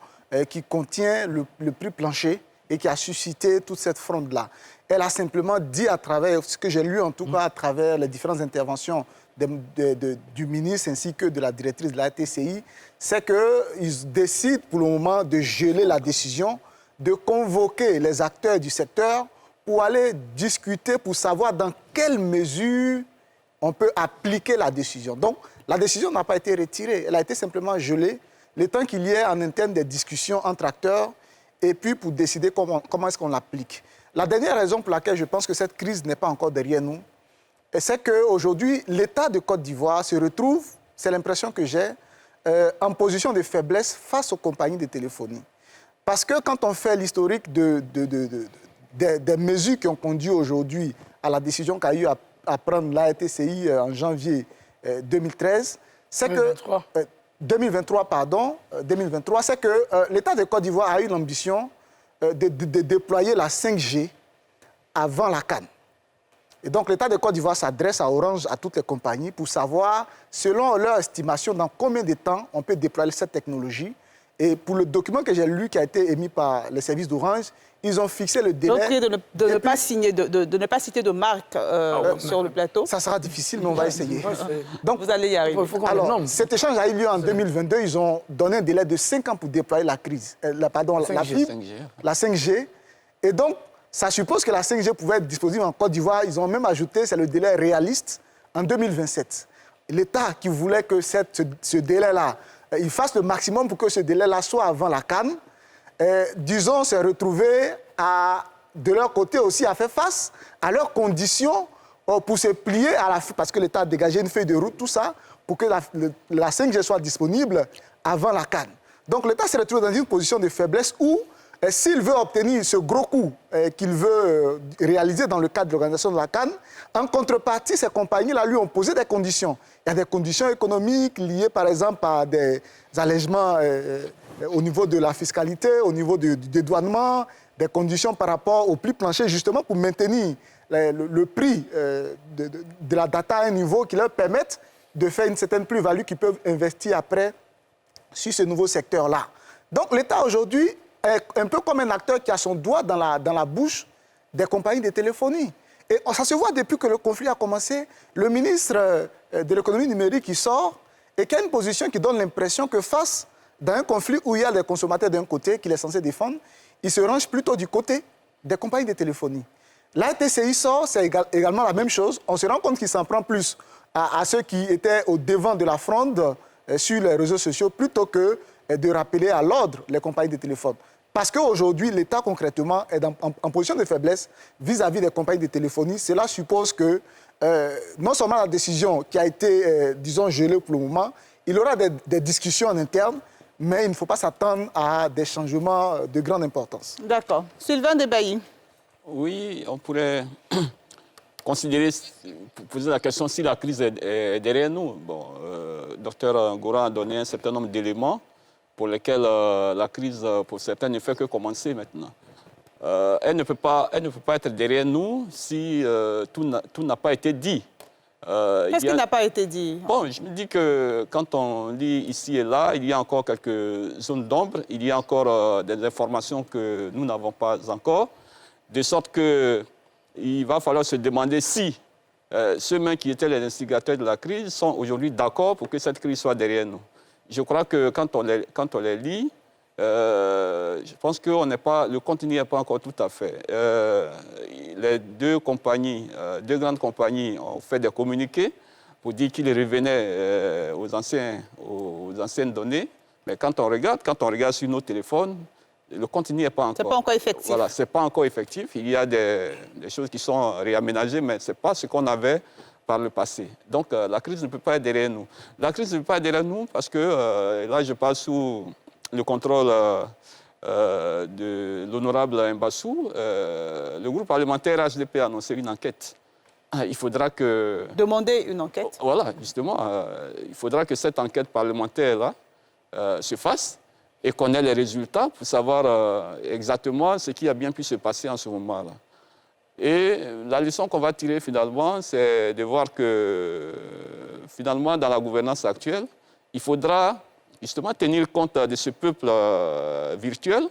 Speaker 10: qui contient le prix plancher et qui a suscité toute cette fronde-là. Elle a simplement dit à travers, ce que j'ai lu en tout cas à travers les différentes interventions du ministre ainsi que de la directrice de la TCI, c'est qu'ils décident pour le moment de geler la décision, de convoquer les acteurs du secteur pour aller discuter, pour savoir dans quelle mesure on peut appliquer la décision. Donc, la décision n'a pas été retirée, elle a été simplement gelée, le temps qu'il y ait en interne des discussions entre acteurs et puis pour décider comment est-ce qu'on l'applique. La dernière raison pour laquelle je pense que cette crise n'est pas encore derrière nous, c'est qu'aujourd'hui, l'État de Côte d'Ivoire se retrouve, c'est l'impression que j'ai, en position de faiblesse face aux compagnies de téléphonie. Parce que quand on fait l'historique des mesures qui ont conduit aujourd'hui à la décision qu'a eu à prendre la TCI en janvier 2013, c'est 2023. 2023, c'est que l'État de Côte d'Ivoire a eu l'ambition de déployer la 5G avant la CAN. Et donc l'État de Côte d'Ivoire s'adresse à Orange, à toutes les compagnies, pour savoir, selon leur estimation, dans combien de temps on peut déployer cette technologie. Et pour le document que j'ai lu, qui a été émis par les services d'Orange, ils ont fixé le délai.
Speaker 3: Donc, de ne pas signer, de ne pas citer de marque sur le plateau.
Speaker 10: Ça sera difficile, mais on va essayer.
Speaker 3: Donc, vous allez y arriver.
Speaker 10: Alors, cet échange a eu lieu en 2022. Ils ont donné un délai de 5 ans pour déployer la fibre, la 5G. Et donc, ça suppose que la 5G pouvait être disponible en Côte d'Ivoire. Ils ont même ajouté, c'est le délai réaliste, en 2027. L'État qui voulait que ce délai-là, il fasse le maximum pour que ce délai-là soit avant la CAN, disons, s'est retrouvé de leur côté aussi à faire face à leurs conditions pour se plier à la... Parce que l'État a dégagé une feuille de route, tout ça, pour que la 5G soit disponible avant la CAN. Donc l'État s'est retrouvé dans une position de faiblesse où, s'il veut obtenir ce gros coup qu'il veut réaliser dans le cadre de l'organisation de la CAN, en contrepartie, ces compagnies-là lui ont posé des conditions. Il y a des conditions économiques liées, par exemple, à des allègements au niveau de la fiscalité, au niveau du dédouanement, des conditions par rapport au prix plancher, justement pour maintenir le prix de la data à un niveau qui leur permette de faire une certaine plus-value qu'ils peuvent investir après sur ce nouveau secteur-là. Donc l'État aujourd'hui est un peu comme un acteur qui a son doigt dans la bouche des compagnies de téléphonie. Et ça se voit depuis que le conflit a commencé. Le ministre de l'économie numérique qui sort et qui a une position qui donne l'impression que face dans un conflit où il y a les consommateurs d'un côté qu'il est censé défendre, il se range plutôt du côté des compagnies de téléphonie. La TCI sort, c'est également la même chose. On se rend compte qu'il s'en prend plus à ceux qui étaient au devant de la fronde sur les réseaux sociaux plutôt que de rappeler à l'ordre les compagnies de téléphone. Parce qu'aujourd'hui, l'État, concrètement, est en position de faiblesse vis-à-vis des compagnies de téléphonie. Cela suppose que non seulement la décision qui a été, disons, gelée pour le moment, il y aura des discussions en interne, mais il ne faut pas s'attendre à des changements de grande importance.
Speaker 3: D'accord. Sylvain Debailly.
Speaker 9: Oui, on pourrait considérer, poser la question si la crise est derrière nous. Bon, Dr Ngora a donné un certain nombre d'éléments pour lesquels la crise, pour certains, ne fait que commencer maintenant. Elle ne peut pas être derrière nous si tout n'a pas été dit.
Speaker 3: Qu'est-ce qui n'a pas été dit?
Speaker 9: Bon, je me dis que quand on lit ici et là, il y a encore quelques zones d'ombre, il y a encore des informations que nous n'avons pas encore, de sorte qu'il va falloir se demander si ceux-mêmes qui étaient les instigateurs de la crise sont aujourd'hui d'accord pour que cette crise soit derrière nous. Je crois que quand on les lit, je pense que le contenu n'est pas encore tout à fait. Les deux grandes compagnies ont fait des communiqués pour dire qu'ils revenaient aux anciennes données. Mais quand on regarde sur nos téléphones, le contenu n'est pas encore...
Speaker 3: C'est pas encore effectif.
Speaker 9: Voilà, c'est pas encore effectif. Il y a des choses qui sont réaménagées, mais ce n'est pas ce qu'on avait par le passé. Donc la crise ne peut pas être derrière nous. La crise ne peut pas être derrière nous parce que, là je passe sous le contrôle de l'honorable Mbassou, le groupe parlementaire HDP a annoncé une enquête. Il faudra que...
Speaker 3: Demander une enquête.
Speaker 9: Voilà, justement. Il faudra que cette enquête parlementaire-là se fasse et qu'on ait les résultats pour savoir exactement ce qui a bien pu se passer en ce moment-là. Et la leçon qu'on va tirer finalement, c'est de voir que finalement, dans la gouvernance actuelle, il faudra justement tenir compte de ce peuple virtuel,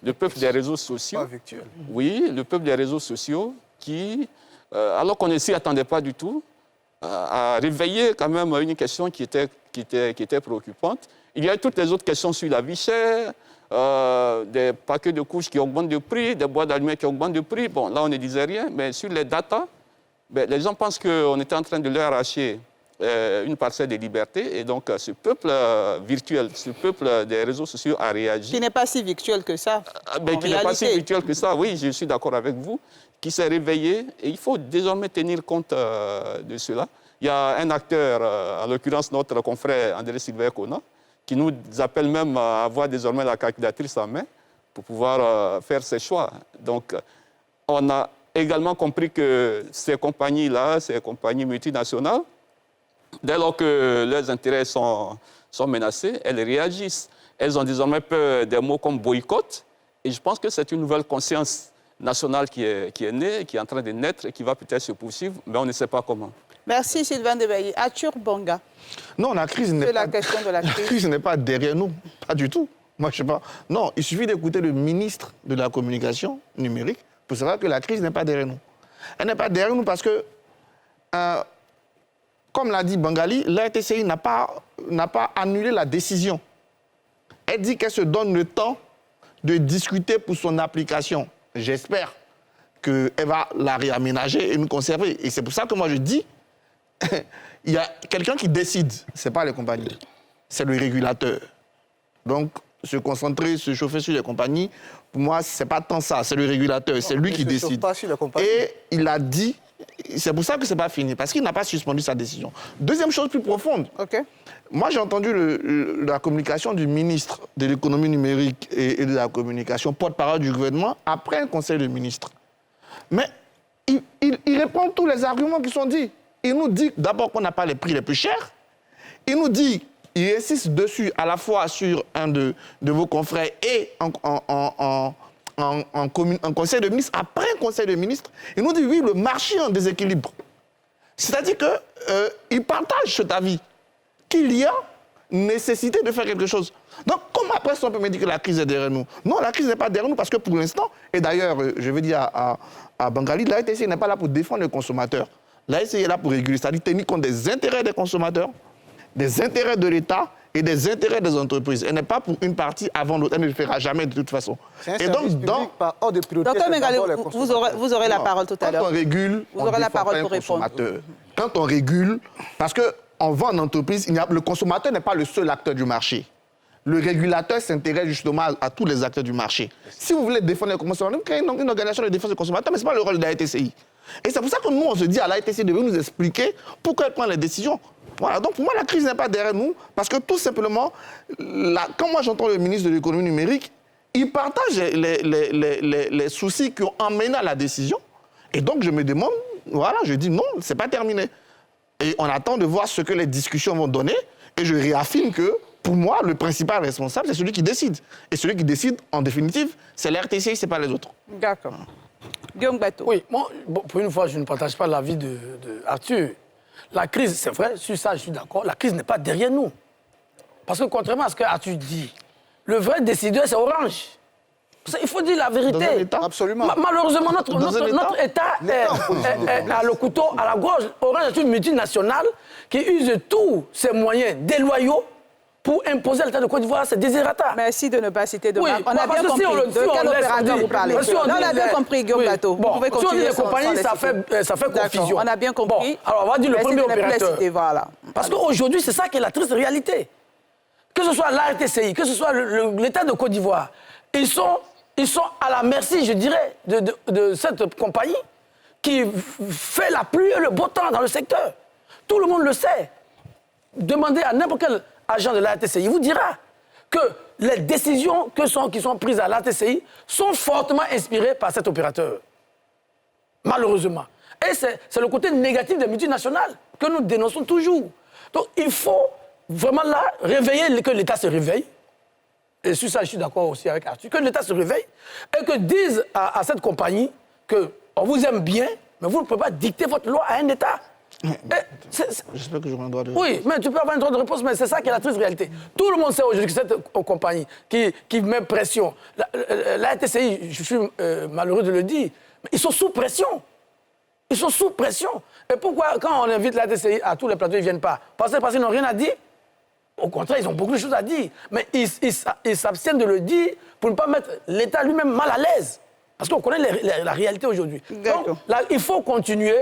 Speaker 9: le peuple des réseaux sociaux.
Speaker 10: Pas virtuel.
Speaker 9: Oui, le peuple des réseaux sociaux qui, alors qu'on ne s'y attendait pas du tout, a réveillé quand même une question qui était préoccupante. Il y a toutes les autres questions sur la vie chère, des paquets de couches qui augmentent de prix, des boîtes d'allumettes qui augmentent de prix. Bon, là, on ne disait rien, mais sur les datas, les gens pensent qu'on était en train de leur arracher une parcelle de liberté. Et donc, ce peuple virtuel, ce peuple des réseaux sociaux a réagi.
Speaker 3: Qui n'est pas si virtuel que ça.
Speaker 9: Qui n'est pas si virtuel que ça, oui, je suis d'accord avec vous, qui s'est réveillé. Et il faut désormais tenir compte de cela. Il y a un acteur, en l'occurrence notre confrère André Sylvain Kona, qui nous appelle même à avoir désormais la calculatrice en main pour pouvoir faire ses choix. Donc, on a également compris que ces compagnies-là, ces compagnies multinationales, dès lors que leurs intérêts sont menacés, elles réagissent. Elles ont désormais peur des mots comme boycott. Et je pense que c'est une nouvelle conscience nationale qui est née, qui est en train de naître et qui va peut-être se poursuivre, mais on ne sait pas comment.
Speaker 3: Merci Sylvain Debailly. Arthur Bonga.
Speaker 6: Non, la crise n'est pas...
Speaker 3: question de la crise.
Speaker 6: La crise n'est pas derrière nous, pas du tout. Moi, je sais pas. Non, il suffit d'écouter le ministre de la communication numérique pour savoir que la crise n'est pas derrière nous. Elle n'est pas derrière nous parce que, comme l'a dit Bangali, la RTCI n'a pas annulé la décision. Elle dit qu'elle se donne le temps de discuter pour son application. J'espère qu'elle va la réaménager et nous conserver. Et c'est pour ça que moi je dis, il y a quelqu'un qui décide, ce n'est pas les compagnies, c'est le régulateur. Donc, se concentrer, se chauffer sur les compagnies, pour moi, ce n'est pas tant ça, c'est le régulateur, c'est lui qui décide.
Speaker 10: Pas sur les compagnies.
Speaker 6: Et il a dit, c'est pour ça que ce n'est pas fini, parce qu'il n'a pas suspendu sa décision. Deuxième chose plus profonde, moi j'ai entendu la communication du ministre de l'économie numérique et de la communication, porte-parole du gouvernement, après un conseil de ministres. Mais il répond tous les arguments qui sont dits. Il nous dit d'abord qu'on n'a pas les prix les plus chers. Il nous dit, il insiste dessus à la fois sur un de vos confrères et en conseil de ministres. Après un conseil de ministres, il nous dit oui, le marché est en déséquilibre. C'est-à-dire qu'il partage cet avis, qu'il y a nécessité de faire quelque chose. Donc, comment après ça on peut me dire que la crise est derrière nous? Non, la crise n'est pas derrière nous parce que pour l'instant, et d'ailleurs, je vais dire à Bangali, la RTC n'est pas là pour défendre les consommateurs. La RTC est là pour réguler, c'est-à-dire tenir compte des intérêts des consommateurs, des intérêts de l'État et des intérêts des entreprises. Elle n'est pas pour une partie avant l'autre, elle ne le fera jamais de toute façon.
Speaker 10: Et donc, par ordre de priorité,
Speaker 3: Docteur Mengalé, vous aurez la parole tout à l'heure.
Speaker 6: Quand on régule,
Speaker 3: vous aurez la parole pour répondre.
Speaker 6: Quand on régule, parce qu'on vend en entreprise, le consommateur n'est pas le seul acteur du marché. Le régulateur s'intéresse justement à tous les acteurs du marché. Si vous voulez défendre les consommateurs, vous créez une organisation de défense des consommateurs, mais ce n'est pas le rôle de la RTCI. Et c'est pour ça que nous, on se dit à la RTCI de nous expliquer pourquoi elle prend les décisions. Voilà, donc pour moi, la crise n'est pas derrière nous, parce que tout simplement, quand moi j'entends le ministre de l'économie numérique, il partage les soucis qui ont emmené à la décision. Et donc je me demande, voilà, je dis non, c'est pas terminé. Et on attend de voir ce que les discussions vont donner, et je réaffirme que, pour moi, le principal responsable, c'est celui qui décide. Et celui qui décide, en définitive, c'est la RTCI, ce n'est pas les autres.
Speaker 3: D'accord. Guillaume Bateau.
Speaker 5: Oui, moi, pour une fois, je ne partage pas l'avis de Arthur. La crise, c'est vrai, sur ça, je suis d'accord, la crise n'est pas derrière nous. Parce que contrairement à ce que Arthur dit, le vrai décideur, c'est Orange. Il faut dire la vérité.
Speaker 6: Dans un État,
Speaker 10: absolument.
Speaker 5: Malheureusement, notre État a le couteau à la gorge. Orange est une multinationale qui use tous ses moyens déloyaux pour imposer à l'État de Côte d'Ivoire ses désirata.
Speaker 3: Merci de ne pas citer de marque.
Speaker 5: On a bien compris
Speaker 3: de quel opérateur vous parlez. On a bien compris, Guillaume Bateau.
Speaker 5: Bon, si on dit les compagnies, ça fait confusion.
Speaker 3: On a bien compris.
Speaker 5: Bon, alors on va dire le premier opérateur.
Speaker 3: Voilà.
Speaker 5: Parce qu'aujourd'hui, c'est ça qui est la triste réalité. Que ce soit la RTCI, que ce soit l'État de Côte d'Ivoire, ils sont à la merci, je dirais, de cette compagnie qui fait la pluie et le beau temps dans le secteur. Tout le monde le sait. Demandez à n'importe quel agent de la RTCI, il vous dira que les décisions qui sont prises à la RTCI sont fortement inspirées par cet opérateur. Malheureusement. Et c'est le côté négatif des multinationales que nous dénonçons toujours. Donc il faut vraiment là réveiller, que l'État se réveille. Et sur ça, je suis d'accord aussi avec Arthur, que l'État se réveille et que dise à cette compagnie qu'on vous aime bien, mais vous ne pouvez pas dicter votre loi à un État.
Speaker 6: J'espère que j'aurai un droit de
Speaker 5: réponse. Oui, mais tu peux avoir un droit de réponse, mais c'est ça qui est la triste réalité. Tout le monde sait aujourd'hui que cette compagnie qui met pression, la RTCI, je suis malheureux de le dire, mais ils sont sous pression. Ils sont sous pression. Et pourquoi, quand on invite la RTCI à tous les plateaux, ils ne viennent pas? Parce qu'ils n'ont rien à dire? Au contraire, ils ont beaucoup de choses à dire. Mais ils s'abstiennent de le dire pour ne pas mettre l'État lui-même mal à l'aise. Parce qu'on connaît la réalité aujourd'hui. Donc, là, il faut continuer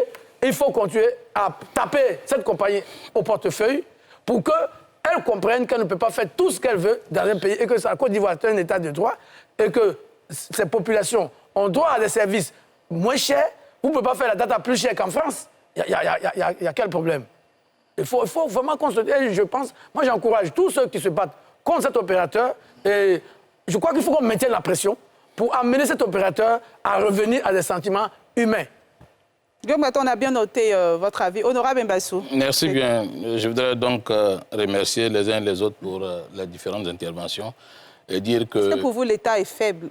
Speaker 5: à taper cette compagnie au portefeuille pour qu'elle comprenne qu'elle ne peut pas faire tout ce qu'elle veut dans un pays et que la Côte d'Ivoire est un État de droit et que ces populations ont droit à des services moins chers. Vous ne pouvez pas faire la data plus chère qu'en France. Il y a quel problème? Il faut vraiment constater, je pense, moi j'encourage tous ceux qui se battent contre cet opérateur et je crois qu'il faut qu'on maintienne la pression pour amener cet opérateur à revenir à des sentiments humains.
Speaker 3: Guillaume, on a bien noté votre avis. Honorable Mbassou.
Speaker 4: Merci bien. Je voudrais donc remercier les uns et les autres pour les différentes interventions et dire que...
Speaker 3: Est-ce que pour vous, l'État est faible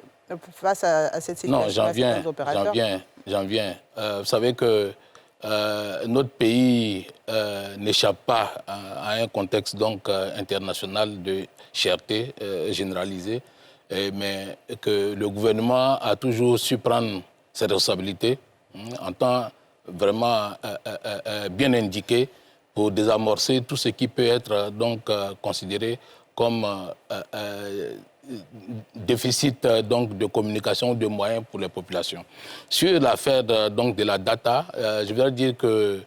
Speaker 3: face à cette situation?
Speaker 4: Non, j'en viens. Vous savez que notre pays n'échappe pas à un contexte donc, international de cherté généralisée, mais que le gouvernement a toujours su prendre ses responsabilités en temps vraiment bien indiqué pour désamorcer tout ce qui peut être donc, considéré comme déficit donc, de communication, de moyens pour les populations. Sur l'affaire donc, de la data, je voudrais dire que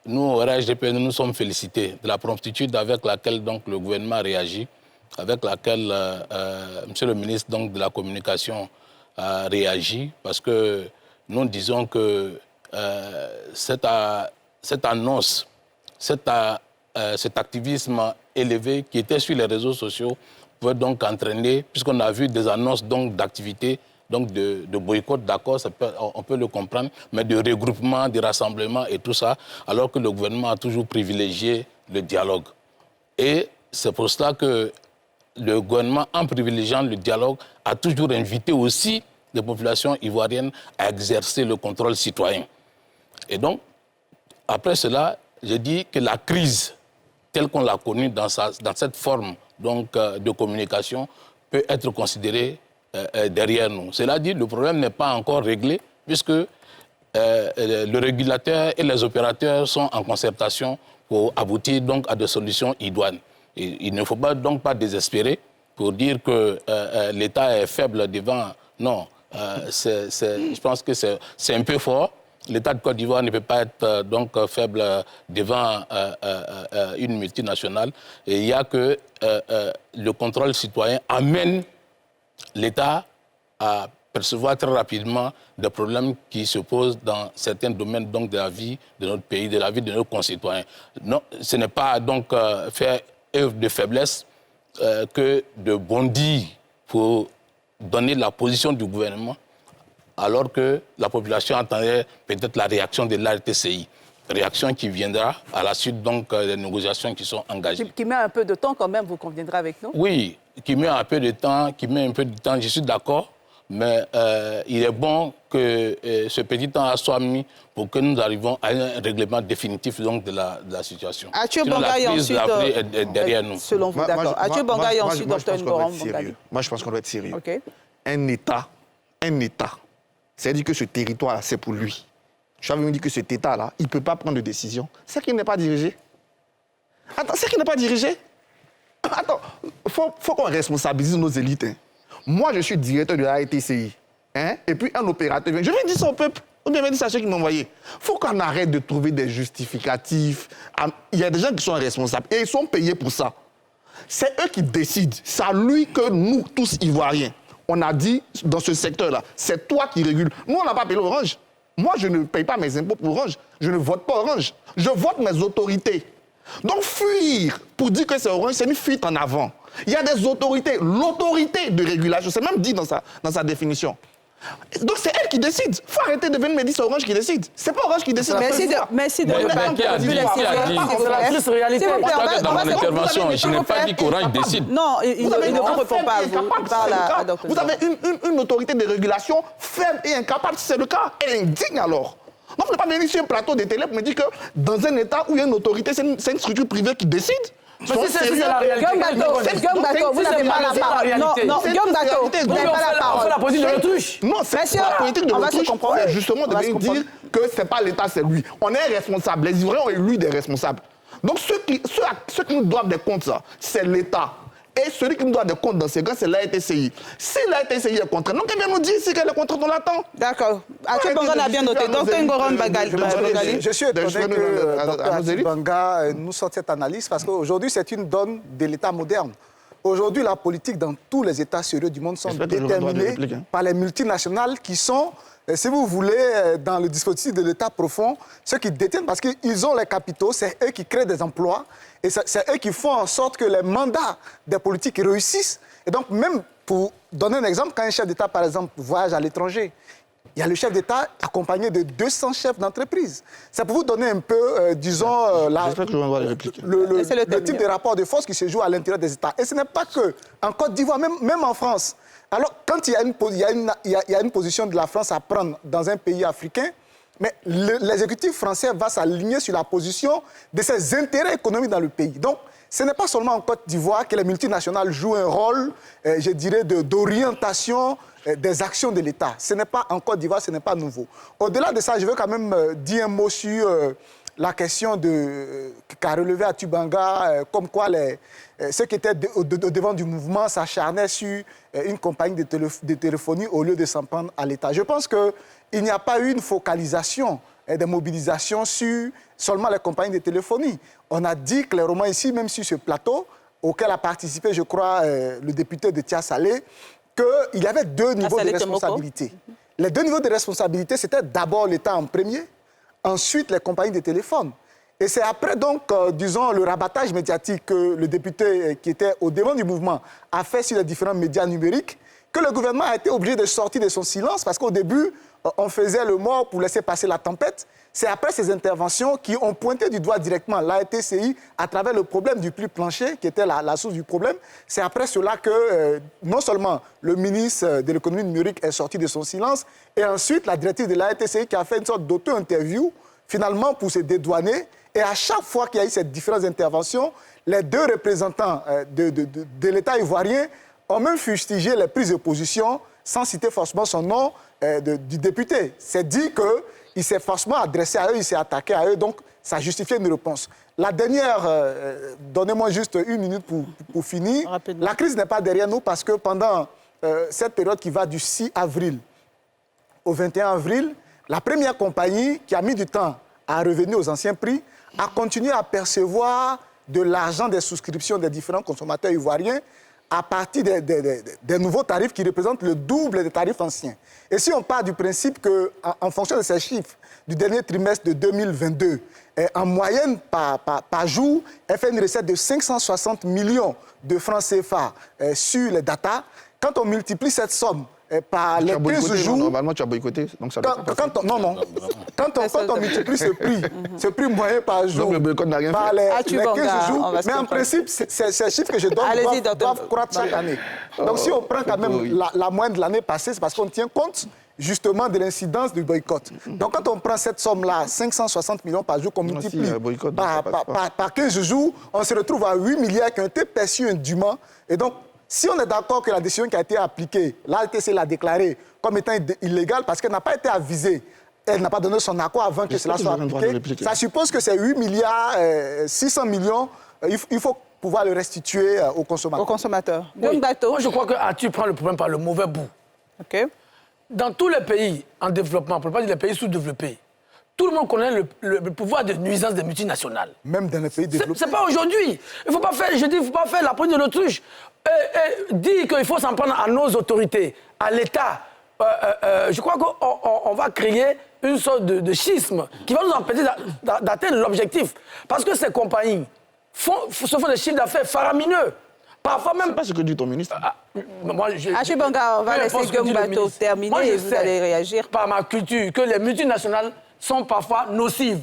Speaker 4: nous, au RHDP, nous nous sommes félicités de la promptitude avec laquelle donc, le gouvernement réagit, avec laquelle M. le ministre donc, de la Communication a réagi, parce que nous disons que cette annonce, cet activisme élevé qui était sur les réseaux sociaux pouvait donc entraîner, puisqu'on a vu des annonces d'activités, donc de boycott, d'accord, on peut le comprendre, mais de regroupement, de rassemblement et tout ça, alors que le gouvernement a toujours privilégié le dialogue. Et c'est pour cela que le gouvernement, en privilégiant le dialogue, a toujours invité aussi les populations ivoiriennes à exercer le contrôle citoyen. Et donc, après cela, je dis que la crise, telle qu'on l'a connue dans cette forme donc, de communication, peut être considérée derrière nous. Cela dit, le problème n'est pas encore réglé, puisque le régulateur et les opérateurs sont en concertation pour aboutir donc, à des solutions idoines. Et il ne faut donc pas désespérer pour dire que l'État est faible devant... Non, je pense que c'est un peu fort. L'État de Côte d'Ivoire ne peut pas être donc faible devant une multinationale. Et il y a que le contrôle citoyen amène l'État à percevoir très rapidement des problèmes qui se posent dans certains domaines donc, de la vie de notre pays, de la vie de nos concitoyens. Non, ce n'est pas donc faire œuvre de faiblesse que de bondir pour donner la position du gouvernement, alors que la population attendait peut-être la réaction de l'RTCI. Réaction qui viendra à la suite donc des négociations qui sont engagées.
Speaker 3: Qui met un peu de temps quand même, vous conviendrez avec nous?
Speaker 4: Oui, qui met un peu de temps, je suis d'accord, mais il est bon que ce petit temps soit mis pour que nous arrivions à un règlement définitif donc, de la situation.
Speaker 3: Arthur Bongaï, ensuite,
Speaker 4: est derrière nous.
Speaker 3: Selon vous, d'accord. Arthur Bongaï, ensuite, Dr Ngoram Bongaï.
Speaker 6: Moi, je pense qu'on doit être sérieux.
Speaker 3: Okay.
Speaker 6: Un État, c'est-à-dire que ce territoire-là, c'est pour lui. Je avais dit que cet État-là, il ne peut pas prendre de décision. C'est qu'il n'est pas dirigé. Attends, c'est qu'il n'est pas dirigé. Attends, il faut qu'on responsabilise nos élites. Hein. Moi, je suis directeur de la RTCI. Hein, et puis un opérateur vient. Je vais dire ça au peuple. On devait dire ça à ceux qui m'ont envoyé. Il faut qu'on arrête de trouver des justificatifs. Il y a des gens qui sont responsables et ils sont payés pour ça. C'est eux qui décident. C'est à lui que nous, tous Ivoiriens, on a dit dans ce secteur-là, c'est toi qui régules. Nous, on n'a pas payé Orange. Moi, je ne paye pas mes impôts pour Orange. je ne vote pas Orange. Je vote mes autorités. Donc fuir pour dire que c'est Orange, c'est une fuite en avant. Il y a des autorités, l'autorité de régulation, c'est même dit dans sa définition. Donc c'est elle qui décide. Il faut arrêter de venir me dire c'est Orange qui décide. C'est pas Orange qui décide.
Speaker 3: Merci de me
Speaker 4: Qui a dit? Dans mon intervention, je n'ai pas dit qu'Orange décide.
Speaker 3: Non, il ne vous répond pas.
Speaker 6: Vous avez une autorité de régulation faible et incapable. Si c'est le cas, elle est indigne alors. Donc, vous ne pouvez pas venir sur un plateau de télé pour me dire que dans un État où il y a une autorité, c'est une structure privée qui décide.
Speaker 5: Mais c'est la réalité.
Speaker 3: Guillaume Bateau, vous n'avez pas la parole. Non, Guillaume Bateau, vous n'avez pas la parole.
Speaker 5: On fait la politique de l'autruche.
Speaker 6: Non, c'est la politique de l'autruche. C'est justement de venir dire que ce n'est pas l'État, c'est lui. On est responsable. Les Ivoiriens ont élu des responsables. Donc, ceux qui nous doivent des comptes, c'est l'État. Et celui qui nous doit des comptes dans ces cas, c'est l'ATCI. Si l'ATCI est contrainte, donc elle vient nous dire ici qu'elle est contrainte, on l'attend.
Speaker 3: D'accord. Atu Banga a bien noté. Docteur Ngoron Bagali.
Speaker 10: Je suis étonné que Dr Atu Banga nous sorte cette analyse parce qu'aujourd'hui, c'est une donne de l'État moderne. Aujourd'hui, la politique dans tous les États sérieux du monde sont déterminés par les multinationales qui sont, si vous voulez, dans le dispositif de l'État profond, ceux qui détiennent parce qu'ils ont les capitaux, c'est eux qui créent des emplois. Et c'est eux qui font en sorte que les mandats des politiques réussissent. Et donc, même pour donner un exemple, quand un chef d'État, par exemple, voyage à l'étranger, il y a le chef d'État accompagné de 200 chefs d'entreprise. C'est pour vous donner un peu, disons, le type de rapport de force qui se joue à l'intérieur des États. Et ce n'est pas que en Côte d'Ivoire, même en France. Alors, quand il y a une position de la France à prendre dans un pays africain, mais l'exécutif français va s'aligner sur la position de ses intérêts économiques dans le pays. Donc, ce n'est pas seulement en Côte d'Ivoire que les multinationales jouent un rôle, je dirais, d'orientation des actions de l'État. Ce n'est pas en Côte d'Ivoire, ce n'est pas nouveau. Au-delà de ça, je veux quand même dire un mot sur la question qu'a relevé Atu Banga, comme quoi ceux qui étaient au devant du mouvement s'acharnaient sur une compagnie de téléphonie au lieu de s'en prendre à l'État. Je pense qu'il n'y a pas eu une focalisation des mobilisations sur seulement les compagnies de téléphonie. On a dit clairement ici, même sur ce plateau, auquel a participé, je crois, le député de Tia Salé, qu'il y avait deux niveaux de responsabilité. Les deux niveaux de responsabilité, c'était d'abord l'État en premier, ensuite les compagnies de téléphone. Et c'est après, donc, disons, le rabattage médiatique que le député qui était au devant du mouvement a fait sur les différents médias numériques, que le gouvernement a été obligé de sortir de son silence, parce qu'au début, on faisait le mort pour laisser passer la tempête. C'est après ces interventions qui ont pointé du doigt directement l'ATCI à travers le problème du prix plancher, qui était la source du problème. C'est après cela que non seulement le ministre de l'économie numérique est sorti de son silence, et ensuite la directrice de l'ATCI qui a fait une sorte d'auto-interview, finalement pour se dédouaner. Et à chaque fois qu'il y a eu ces différentes interventions, les deux représentants de l'État ivoirien ont même fustigé les prises de position, sans citer forcément son nom, du député. C'est dit qu'il s'est forcément adressé à eux, il s'est attaqué à eux, donc ça justifiait une réponse. La dernière, donnez-moi juste une minute pour finir. Rapidement. La crise n'est pas derrière nous parce que pendant cette période qui va du 6 avril au 21 avril, la première compagnie qui a mis du temps à revenir aux anciens prix a continué à percevoir de l'argent des souscriptions des différents consommateurs ivoiriens à partir des nouveaux tarifs qui représentent le double des tarifs anciens. Et si on part du principe qu'en fonction de ces chiffres du dernier trimestre de 2022, en moyenne par jour, elle fait une recette de 560 millions de francs CFA sur les data. Quand on multiplie cette somme par les 15 jours...
Speaker 6: Normalement, tu as boycotté, donc ça doit pas passer.
Speaker 10: Non. Quand on multiplie ce prix moyen par jour,
Speaker 6: donc le boycott n'a rien
Speaker 10: par
Speaker 6: fait.
Speaker 10: les 15 jours, mais en principe, ces chiffres que je donne doivent croître chaque année. Donc si on prend quand même la moyenne de l'année passée, c'est parce qu'on tient compte justement de l'incidence du boycott. Donc quand on prend cette somme-là, 560 millions par jour, qu'on multiplie par 15 jours, on se retrouve à 8 milliards qui ont été perçus indûment. Et donc, si on est d'accord que la décision qui a été appliquée, l'ATC l'a déclarée comme étant illégale parce qu'elle n'a pas été avisée, elle n'a pas donné son accord avant que cela soit appliqué, ça suppose que ces 8 milliards 600 millions, il faut pouvoir le restituer aux consommateurs.
Speaker 3: Aux consommateurs.
Speaker 5: Oui. Moi, je crois que tu prends le problème par le mauvais bout.
Speaker 3: Okay. Dans
Speaker 5: tous les pays en développement, pour ne pas dire les pays sous-développés, tout le monde connaît le pouvoir de nuisance des multinationales.
Speaker 10: Même dans les pays développés.
Speaker 5: C'est pas aujourd'hui. Il faut pas faire la politique de l'autruche. Dire qu'il faut s'en prendre à nos autorités, à l'État. Je crois qu'on va créer une sorte de schisme qui va nous empêcher d'atteindre l'objectif. Parce que ces compagnies se font des chiffres d'affaires faramineux. Parfois même...
Speaker 6: C'est pas ce que dit ton ministre.
Speaker 3: Achille Banga, on va laisser Guillaume Bateau terminer et vous allez réagir.
Speaker 5: Par ma culture, que les multinationales sont parfois nocives.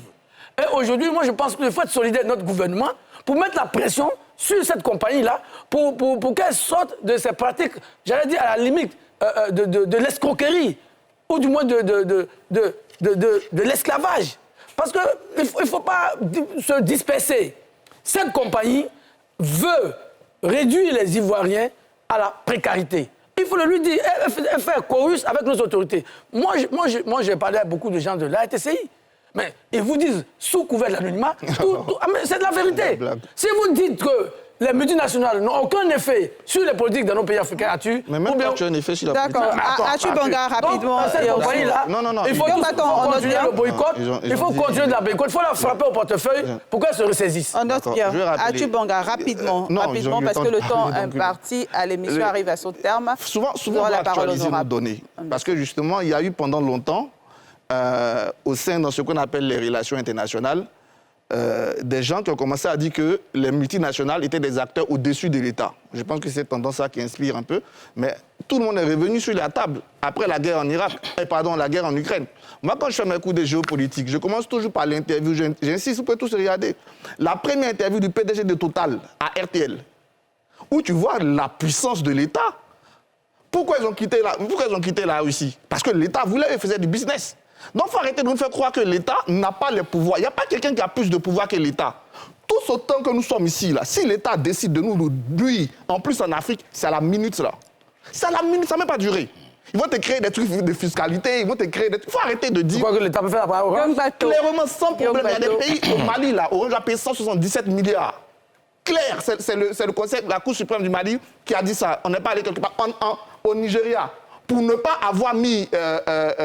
Speaker 5: Et aujourd'hui, moi, je pense qu'il faut être solidaire de notre gouvernement pour mettre la pression sur cette compagnie-là pour qu'elle sorte de ces pratiques, j'allais dire à la limite, de l'escroquerie ou du moins de l'esclavage. Parce qu'il ne faut pas se disperser. Cette compagnie veut réduire les Ivoiriens à la précarité. Il faut le lui dire, elle fait chorus avec nos autorités. Moi, j'ai parlé à beaucoup de gens de la RTCI. Mais ils vous disent, sous couvert de l'anonymat, c'est de la vérité. Si vous dites que les multinationales n'ont aucun effet sur les politiques dans nos pays africains,
Speaker 6: mais même pas tu as un effet sur la politique.
Speaker 3: D'accord, Achille Banga, rapidement.
Speaker 5: Donc, cette compagnie-là, il faut continuer le boycott, il faut continuer de la boycott, il faut la frapper au portefeuille pour qu'elle se ressaisisse.
Speaker 3: On note bien. Achille Banga, rapidement, parce que le temps imparti à l'émission arrive à son terme.
Speaker 6: Souvent, on doit actualiser nos données. Parce que justement, il y a eu pendant longtemps, au sein de ce qu'on appelle les relations internationales, des gens qui ont commencé à dire que les multinationales étaient des acteurs au-dessus de l'État. Je pense que c'est tendance-là qui inspire un peu. Mais tout le monde est revenu sur la table après la guerre en Irak, la guerre en Ukraine. Moi, quand je fais mes cours de géopolitique, je commence toujours par l'interview. J'insiste, vous pouvez tous regarder. La première interview du PDG de Total à RTL, où tu vois la puissance de l'État. Pourquoi ils ont quitté la Russie? Parce que l'État voulait et faisait du business. Donc, il faut arrêter de nous faire croire que l'État n'a pas les pouvoirs. Il n'y a pas quelqu'un qui a plus de pouvoir que l'État. Tous autant que nous sommes ici, là, si l'État décide de nous nuire, en plus en Afrique, c'est à la minute, là. C'est à la minute, ça ne va même pas durer. Ils vont te créer des trucs de fiscalité, ils vont te créer des trucs... Il faut arrêter de dire...
Speaker 5: Tu crois que l'État peut faire la Orange?
Speaker 6: Clairement, sans problème. Il y a des pays, au Mali, là, Orange a payé 177 milliards. Clair, c'est le conseil de la Cour suprême du Mali qui a dit ça. On n'est pas allé quelque part au Nigeria. Pour ne pas avoir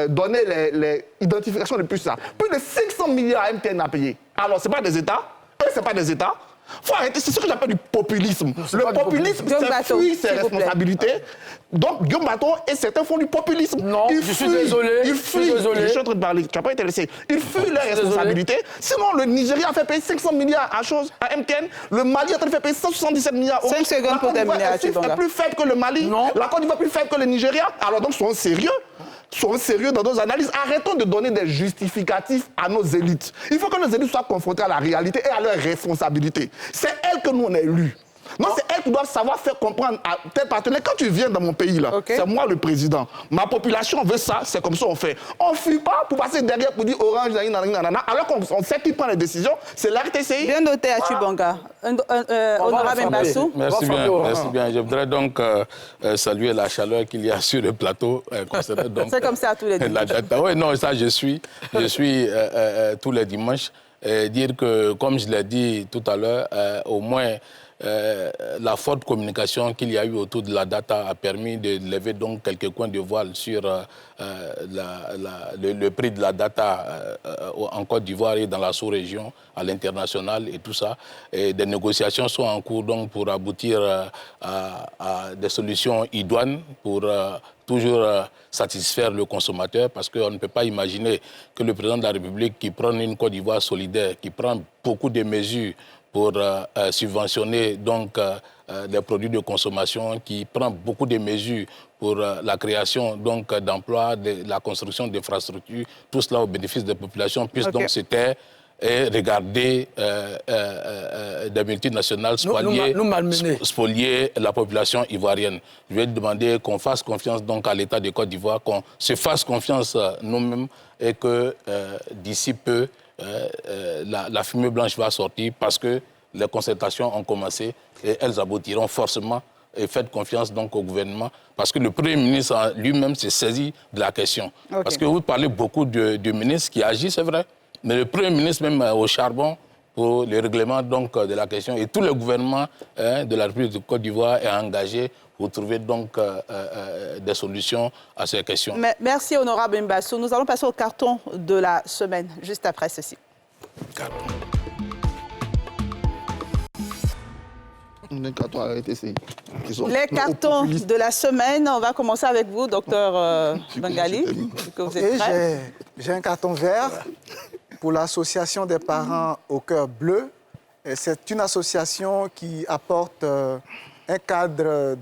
Speaker 6: donné les identifications de plus ça. Plus de 500 milliards à MTN à payer. Alors, ce n'est pas des États. Eux, ce n'est pas des États. Il faut arrêter, c'est ce que j'appelle du populisme. Le populisme, c'est fuir ses responsabilités. Donc, Guillaume Bateau et certains font du populisme.
Speaker 5: Non, je suis désolé.
Speaker 6: Ils fuient. Je suis en train de parler, tu n'as pas été laissé. Ils fuient leurs responsabilités. Sinon, le Nigeria a fait payer 500 milliards à MTN. Le Mali a fait payer 177 milliards.
Speaker 3: 5 secondes pour terminer.
Speaker 6: La Côte d'Ivoire est plus faible que le Mali.
Speaker 5: Non.
Speaker 6: La Côte d'Ivoire est plus faible que le Nigeria. Alors donc, soyons sérieux. Soyons sérieux dans nos analyses. Arrêtons de donner des justificatifs à nos élites. Il faut que nos élites soient confrontées à la réalité et à leurs responsabilités. C'est elles que nous on a élues. Non, c'est elles qui doivent savoir faire comprendre à tes partenaires. Quand tu viens dans mon pays, là, c'est moi le président. Ma population veut ça, c'est comme ça on fait. On ne fuit pas pour passer derrière pour dire Orange, alors qu'on sait qui prend les décisions, c'est l'RTCI.
Speaker 3: Bien noté, Achille Banga. Honorable Mbassou.
Speaker 4: Merci bien. Je voudrais donc saluer la chaleur qu'il y a sur le plateau.
Speaker 3: C'est comme ça tous les dimanches.
Speaker 4: Oui, non, ça je suis tous les dimanches. Dire que, comme je l'ai dit tout à l'heure, au moins... la forte communication qu'il y a eu autour de la data a permis de lever donc quelques coins de voile sur le prix de la data en Côte d'Ivoire et dans la sous-région, à l'international et tout ça. Et des négociations sont en cours donc pour aboutir à des solutions idoines pour toujours satisfaire le consommateur, parce qu'on ne peut pas imaginer que le président de la République qui prend une Côte d'Ivoire solidaire, qui prend beaucoup de mesures pour subventionner donc les produits de consommation, qui prend beaucoup de mesures pour la création donc d'emplois, la construction d'infrastructures, tout cela au bénéfice des populations, puisse donc se taire et regarder des multinationales spolier la population ivoirienne. Je vais demander qu'on fasse confiance donc à l'État de Côte d'Ivoire, qu'on se fasse confiance nous-mêmes et que d'ici peu, la fumée blanche va sortir parce que les concertations ont commencé et elles aboutiront forcément. Et faites confiance donc au gouvernement parce que le Premier ministre lui-même s'est saisi de la question. Parce que vous parlez beaucoup de ministres qui agissent, c'est vrai, mais le Premier ministre même au charbon pour le règlement donc, de la question et tout le gouvernement de la République de Côte d'Ivoire est engagé pour trouver donc des solutions à ces questions.
Speaker 3: Merci honorable Mbassou. Nous allons passer au carton de la semaine, juste après ceci.
Speaker 6: Les cartons à RTCI.
Speaker 3: Les cartons de la semaine, on va commencer avec vous, docteur Bengali. Que vous êtes prêt?
Speaker 10: J'ai un carton vert pour l'association des parents au cœur bleu. C'est une association qui apporte un cadre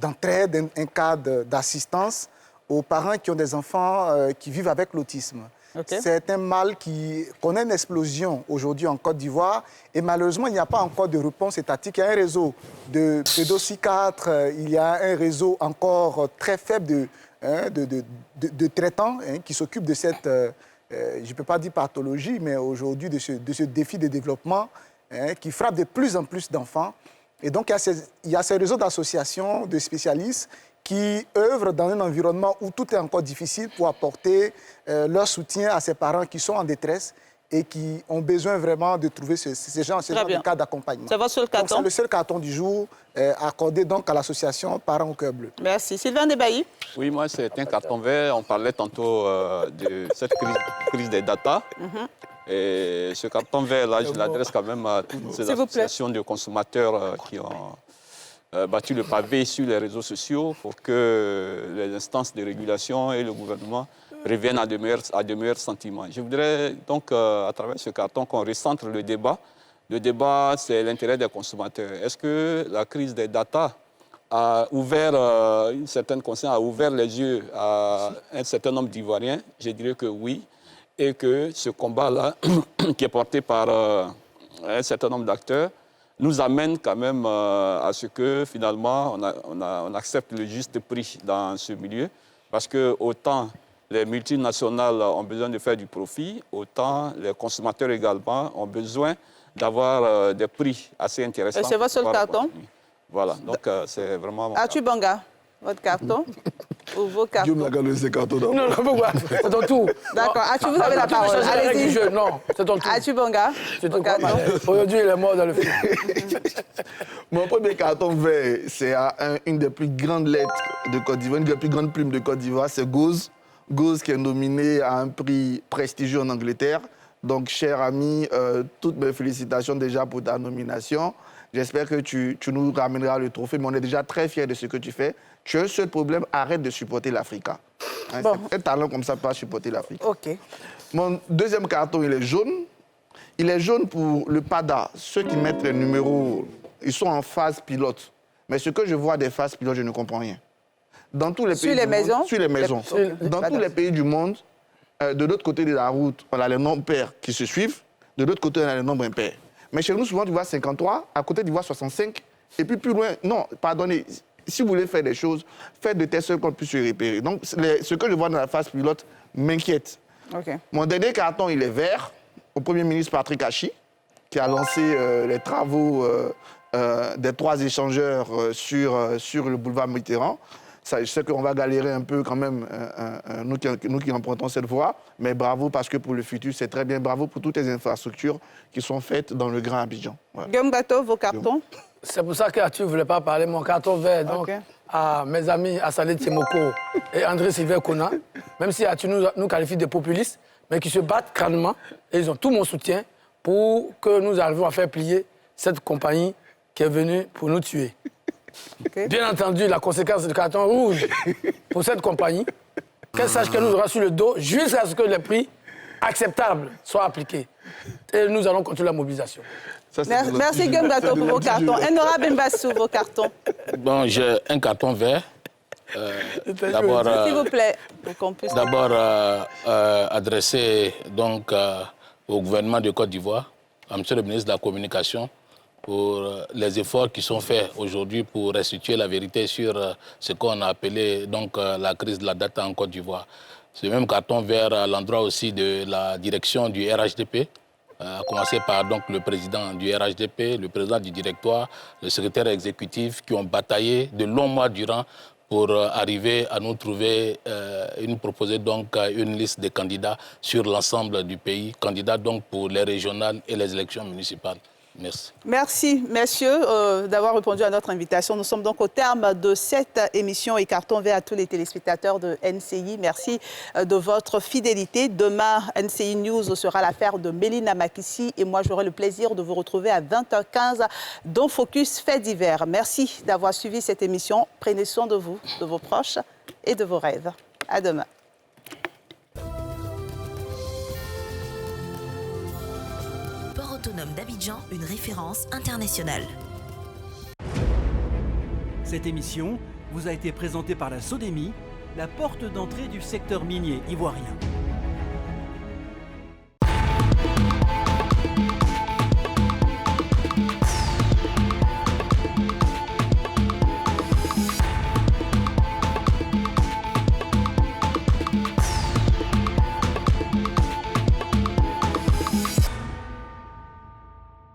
Speaker 10: d'entraide, un cadre d'assistance aux parents qui ont des enfants qui vivent avec l'autisme. Okay. C'est un mal qui connaît une explosion aujourd'hui en Côte d'Ivoire et malheureusement, il n'y a pas encore de réponse étatique. Il y a un réseau de pédopsychiatres, il y a un réseau encore très faible de traitants qui s'occupent de cette, je ne peux pas dire pathologie, mais aujourd'hui de ce défi de développement qui frappe de plus en plus d'enfants. Et donc, il y a ces réseaux d'associations, de spécialistes qui œuvrent dans un environnement où tout est encore difficile pour apporter leur soutien à ces parents qui sont en détresse et qui ont besoin vraiment de trouver ce genre de cas d'accompagnement.
Speaker 3: C'est votre seul carton?
Speaker 10: C'est le seul carton du jour accordé donc à l'association Parents au cœur bleu.
Speaker 3: Merci. Sylvain Debailly?
Speaker 9: Oui, moi, c'est un carton vert. On parlait tantôt de cette crise des data. Et ce carton vert-là, je l'adresse quand même à toutes ces associations de consommateurs qui ont battu le pavé sur les réseaux sociaux pour que les instances de régulation et le gouvernement reviennent à de meilleurs sentiments. Je voudrais donc, à travers ce carton, qu'on recentre le débat. Le débat, c'est l'intérêt des consommateurs. Est-ce que la crise des data a ouvert, une certaine conscience, a ouvert les yeux à un certain nombre d'Ivoiriens? Je dirais que oui. Et que ce combat-là, qui est porté par un certain nombre d'acteurs, nous amène quand même à ce que finalement on accepte le juste prix dans ce milieu. Parce que autant les multinationales ont besoin de faire du profit, autant les consommateurs également ont besoin d'avoir des prix assez intéressants.
Speaker 3: Et c'est votre seul carton?
Speaker 9: Voilà, donc c'est vraiment...
Speaker 3: Atu Banga, votre carton ou vos cartons?
Speaker 6: Dieu m'a gagné ces cartons.
Speaker 5: Non, pourquoi? C'est ton tour.
Speaker 3: D'accord, Atu, vous avez la parole. Allez-y.
Speaker 5: Non, c'est ton tour.
Speaker 3: Atu Banga, votre carton.
Speaker 5: Aujourd'hui, il est mort dans le film.
Speaker 6: Mon premier carton vert, c'est une des plus grandes lettres de Côte d'Ivoire, une des plus grandes plumes de Côte d'Ivoire, c'est Goz. Goz qui est nominé à un prix prestigieux en Angleterre. Donc, cher ami, toutes mes félicitations déjà pour ta nomination. J'espère que tu nous ramèneras le trophée, mais on est déjà très fiers de ce que tu fais. Tu as un seul problème, arrête de supporter l'Africa. Bon. Un talent comme ça ne peut pas supporter l'Afrique.
Speaker 3: OK.
Speaker 6: Mon deuxième carton, il est jaune. Il est jaune pour le PADA. Ceux qui mettent les numéros, ils sont en phase pilote. Mais ce que je vois des phases pilotes, je ne comprends rien. Dans tous les pays
Speaker 3: sur les maisons?
Speaker 6: Sur les maisons. Dans tous les pays du monde, de l'autre côté de la route, on a les nombres pairs qui se suivent. De l'autre côté, on a les nombres impairs. Mais chez nous, souvent, tu vois 53, à côté, tu vois 65. Et puis plus loin, non, pardonnez, si vous voulez faire des choses, faites de telle sorte qu'on puisse se repérer. Donc, ce que je vois dans la phase pilote m'inquiète.
Speaker 3: Okay.
Speaker 6: Mon dernier carton, il est vert, au Premier ministre Patrick Hachi, qui a lancé les travaux des 3 échangeurs sur le boulevard Mitterrand. Ça, je sais qu'on va galérer un peu quand même, nous qui empruntons cette voie, mais bravo parce que pour le futur, c'est très bien. Bravo pour toutes les infrastructures qui sont faites dans le Grand Abidjan. Voilà.
Speaker 3: Guillaume Bateau, vos cartons?
Speaker 5: C'est pour ça que tu ne voulais pas parler. Mon carton vert, donc, à mes amis Assalé Timoko et André Sylvain Kona, même si tu nous qualifie de populistes, mais qui se battent crânement, et ils ont tout mon soutien pour que nous arrivions à faire plier cette compagnie qui est venue pour nous tuer. Okay. Bien entendu, la conséquence du carton rouge pour cette compagnie, qu'elle sache qu'elle nous aura sur le dos jusqu'à ce que les prix acceptables soient appliqués. Et nous allons continuer la mobilisation.
Speaker 3: Merci Guillaume Bateau pour vos cartons. Enora Bembassou, vos cartons.
Speaker 4: Bon, j'ai un carton vert.
Speaker 3: D'abord, s'il vous plaît, pour qu'on puisse...
Speaker 4: D'abord, adressé donc, au gouvernement de Côte d'Ivoire, à M. le ministre de la Communication, pour les efforts qui sont faits aujourd'hui pour restituer la vérité sur ce qu'on a appelé donc, la crise de la data en Côte d'Ivoire. Ce même carton vert à l'endroit aussi de la direction du RHDP, à commencer par donc, le président du RHDP, le président du directoire, le secrétaire exécutif, qui ont bataillé de longs mois durant pour arriver à nous trouver proposer donc une liste de candidats sur l'ensemble du pays, candidats donc pour les régionales et les élections municipales. Merci.
Speaker 3: Merci, messieurs, d'avoir répondu à notre invitation. Nous sommes donc au terme de cette émission et carton vert à tous les téléspectateurs de NCI. Merci de votre fidélité. Demain, NCI News sera l'affaire de Mélina Makissi et moi, j'aurai le plaisir de vous retrouver à 20h15 dans Focus Faits divers. Merci d'avoir suivi cette émission. Prenez soin de vous, de vos proches et de vos rêves. À demain.
Speaker 1: Port autonome d'Abidjan, une référence internationale.
Speaker 2: Cette émission vous a été présentée par la SODEMI, la porte d'entrée du secteur minier ivoirien.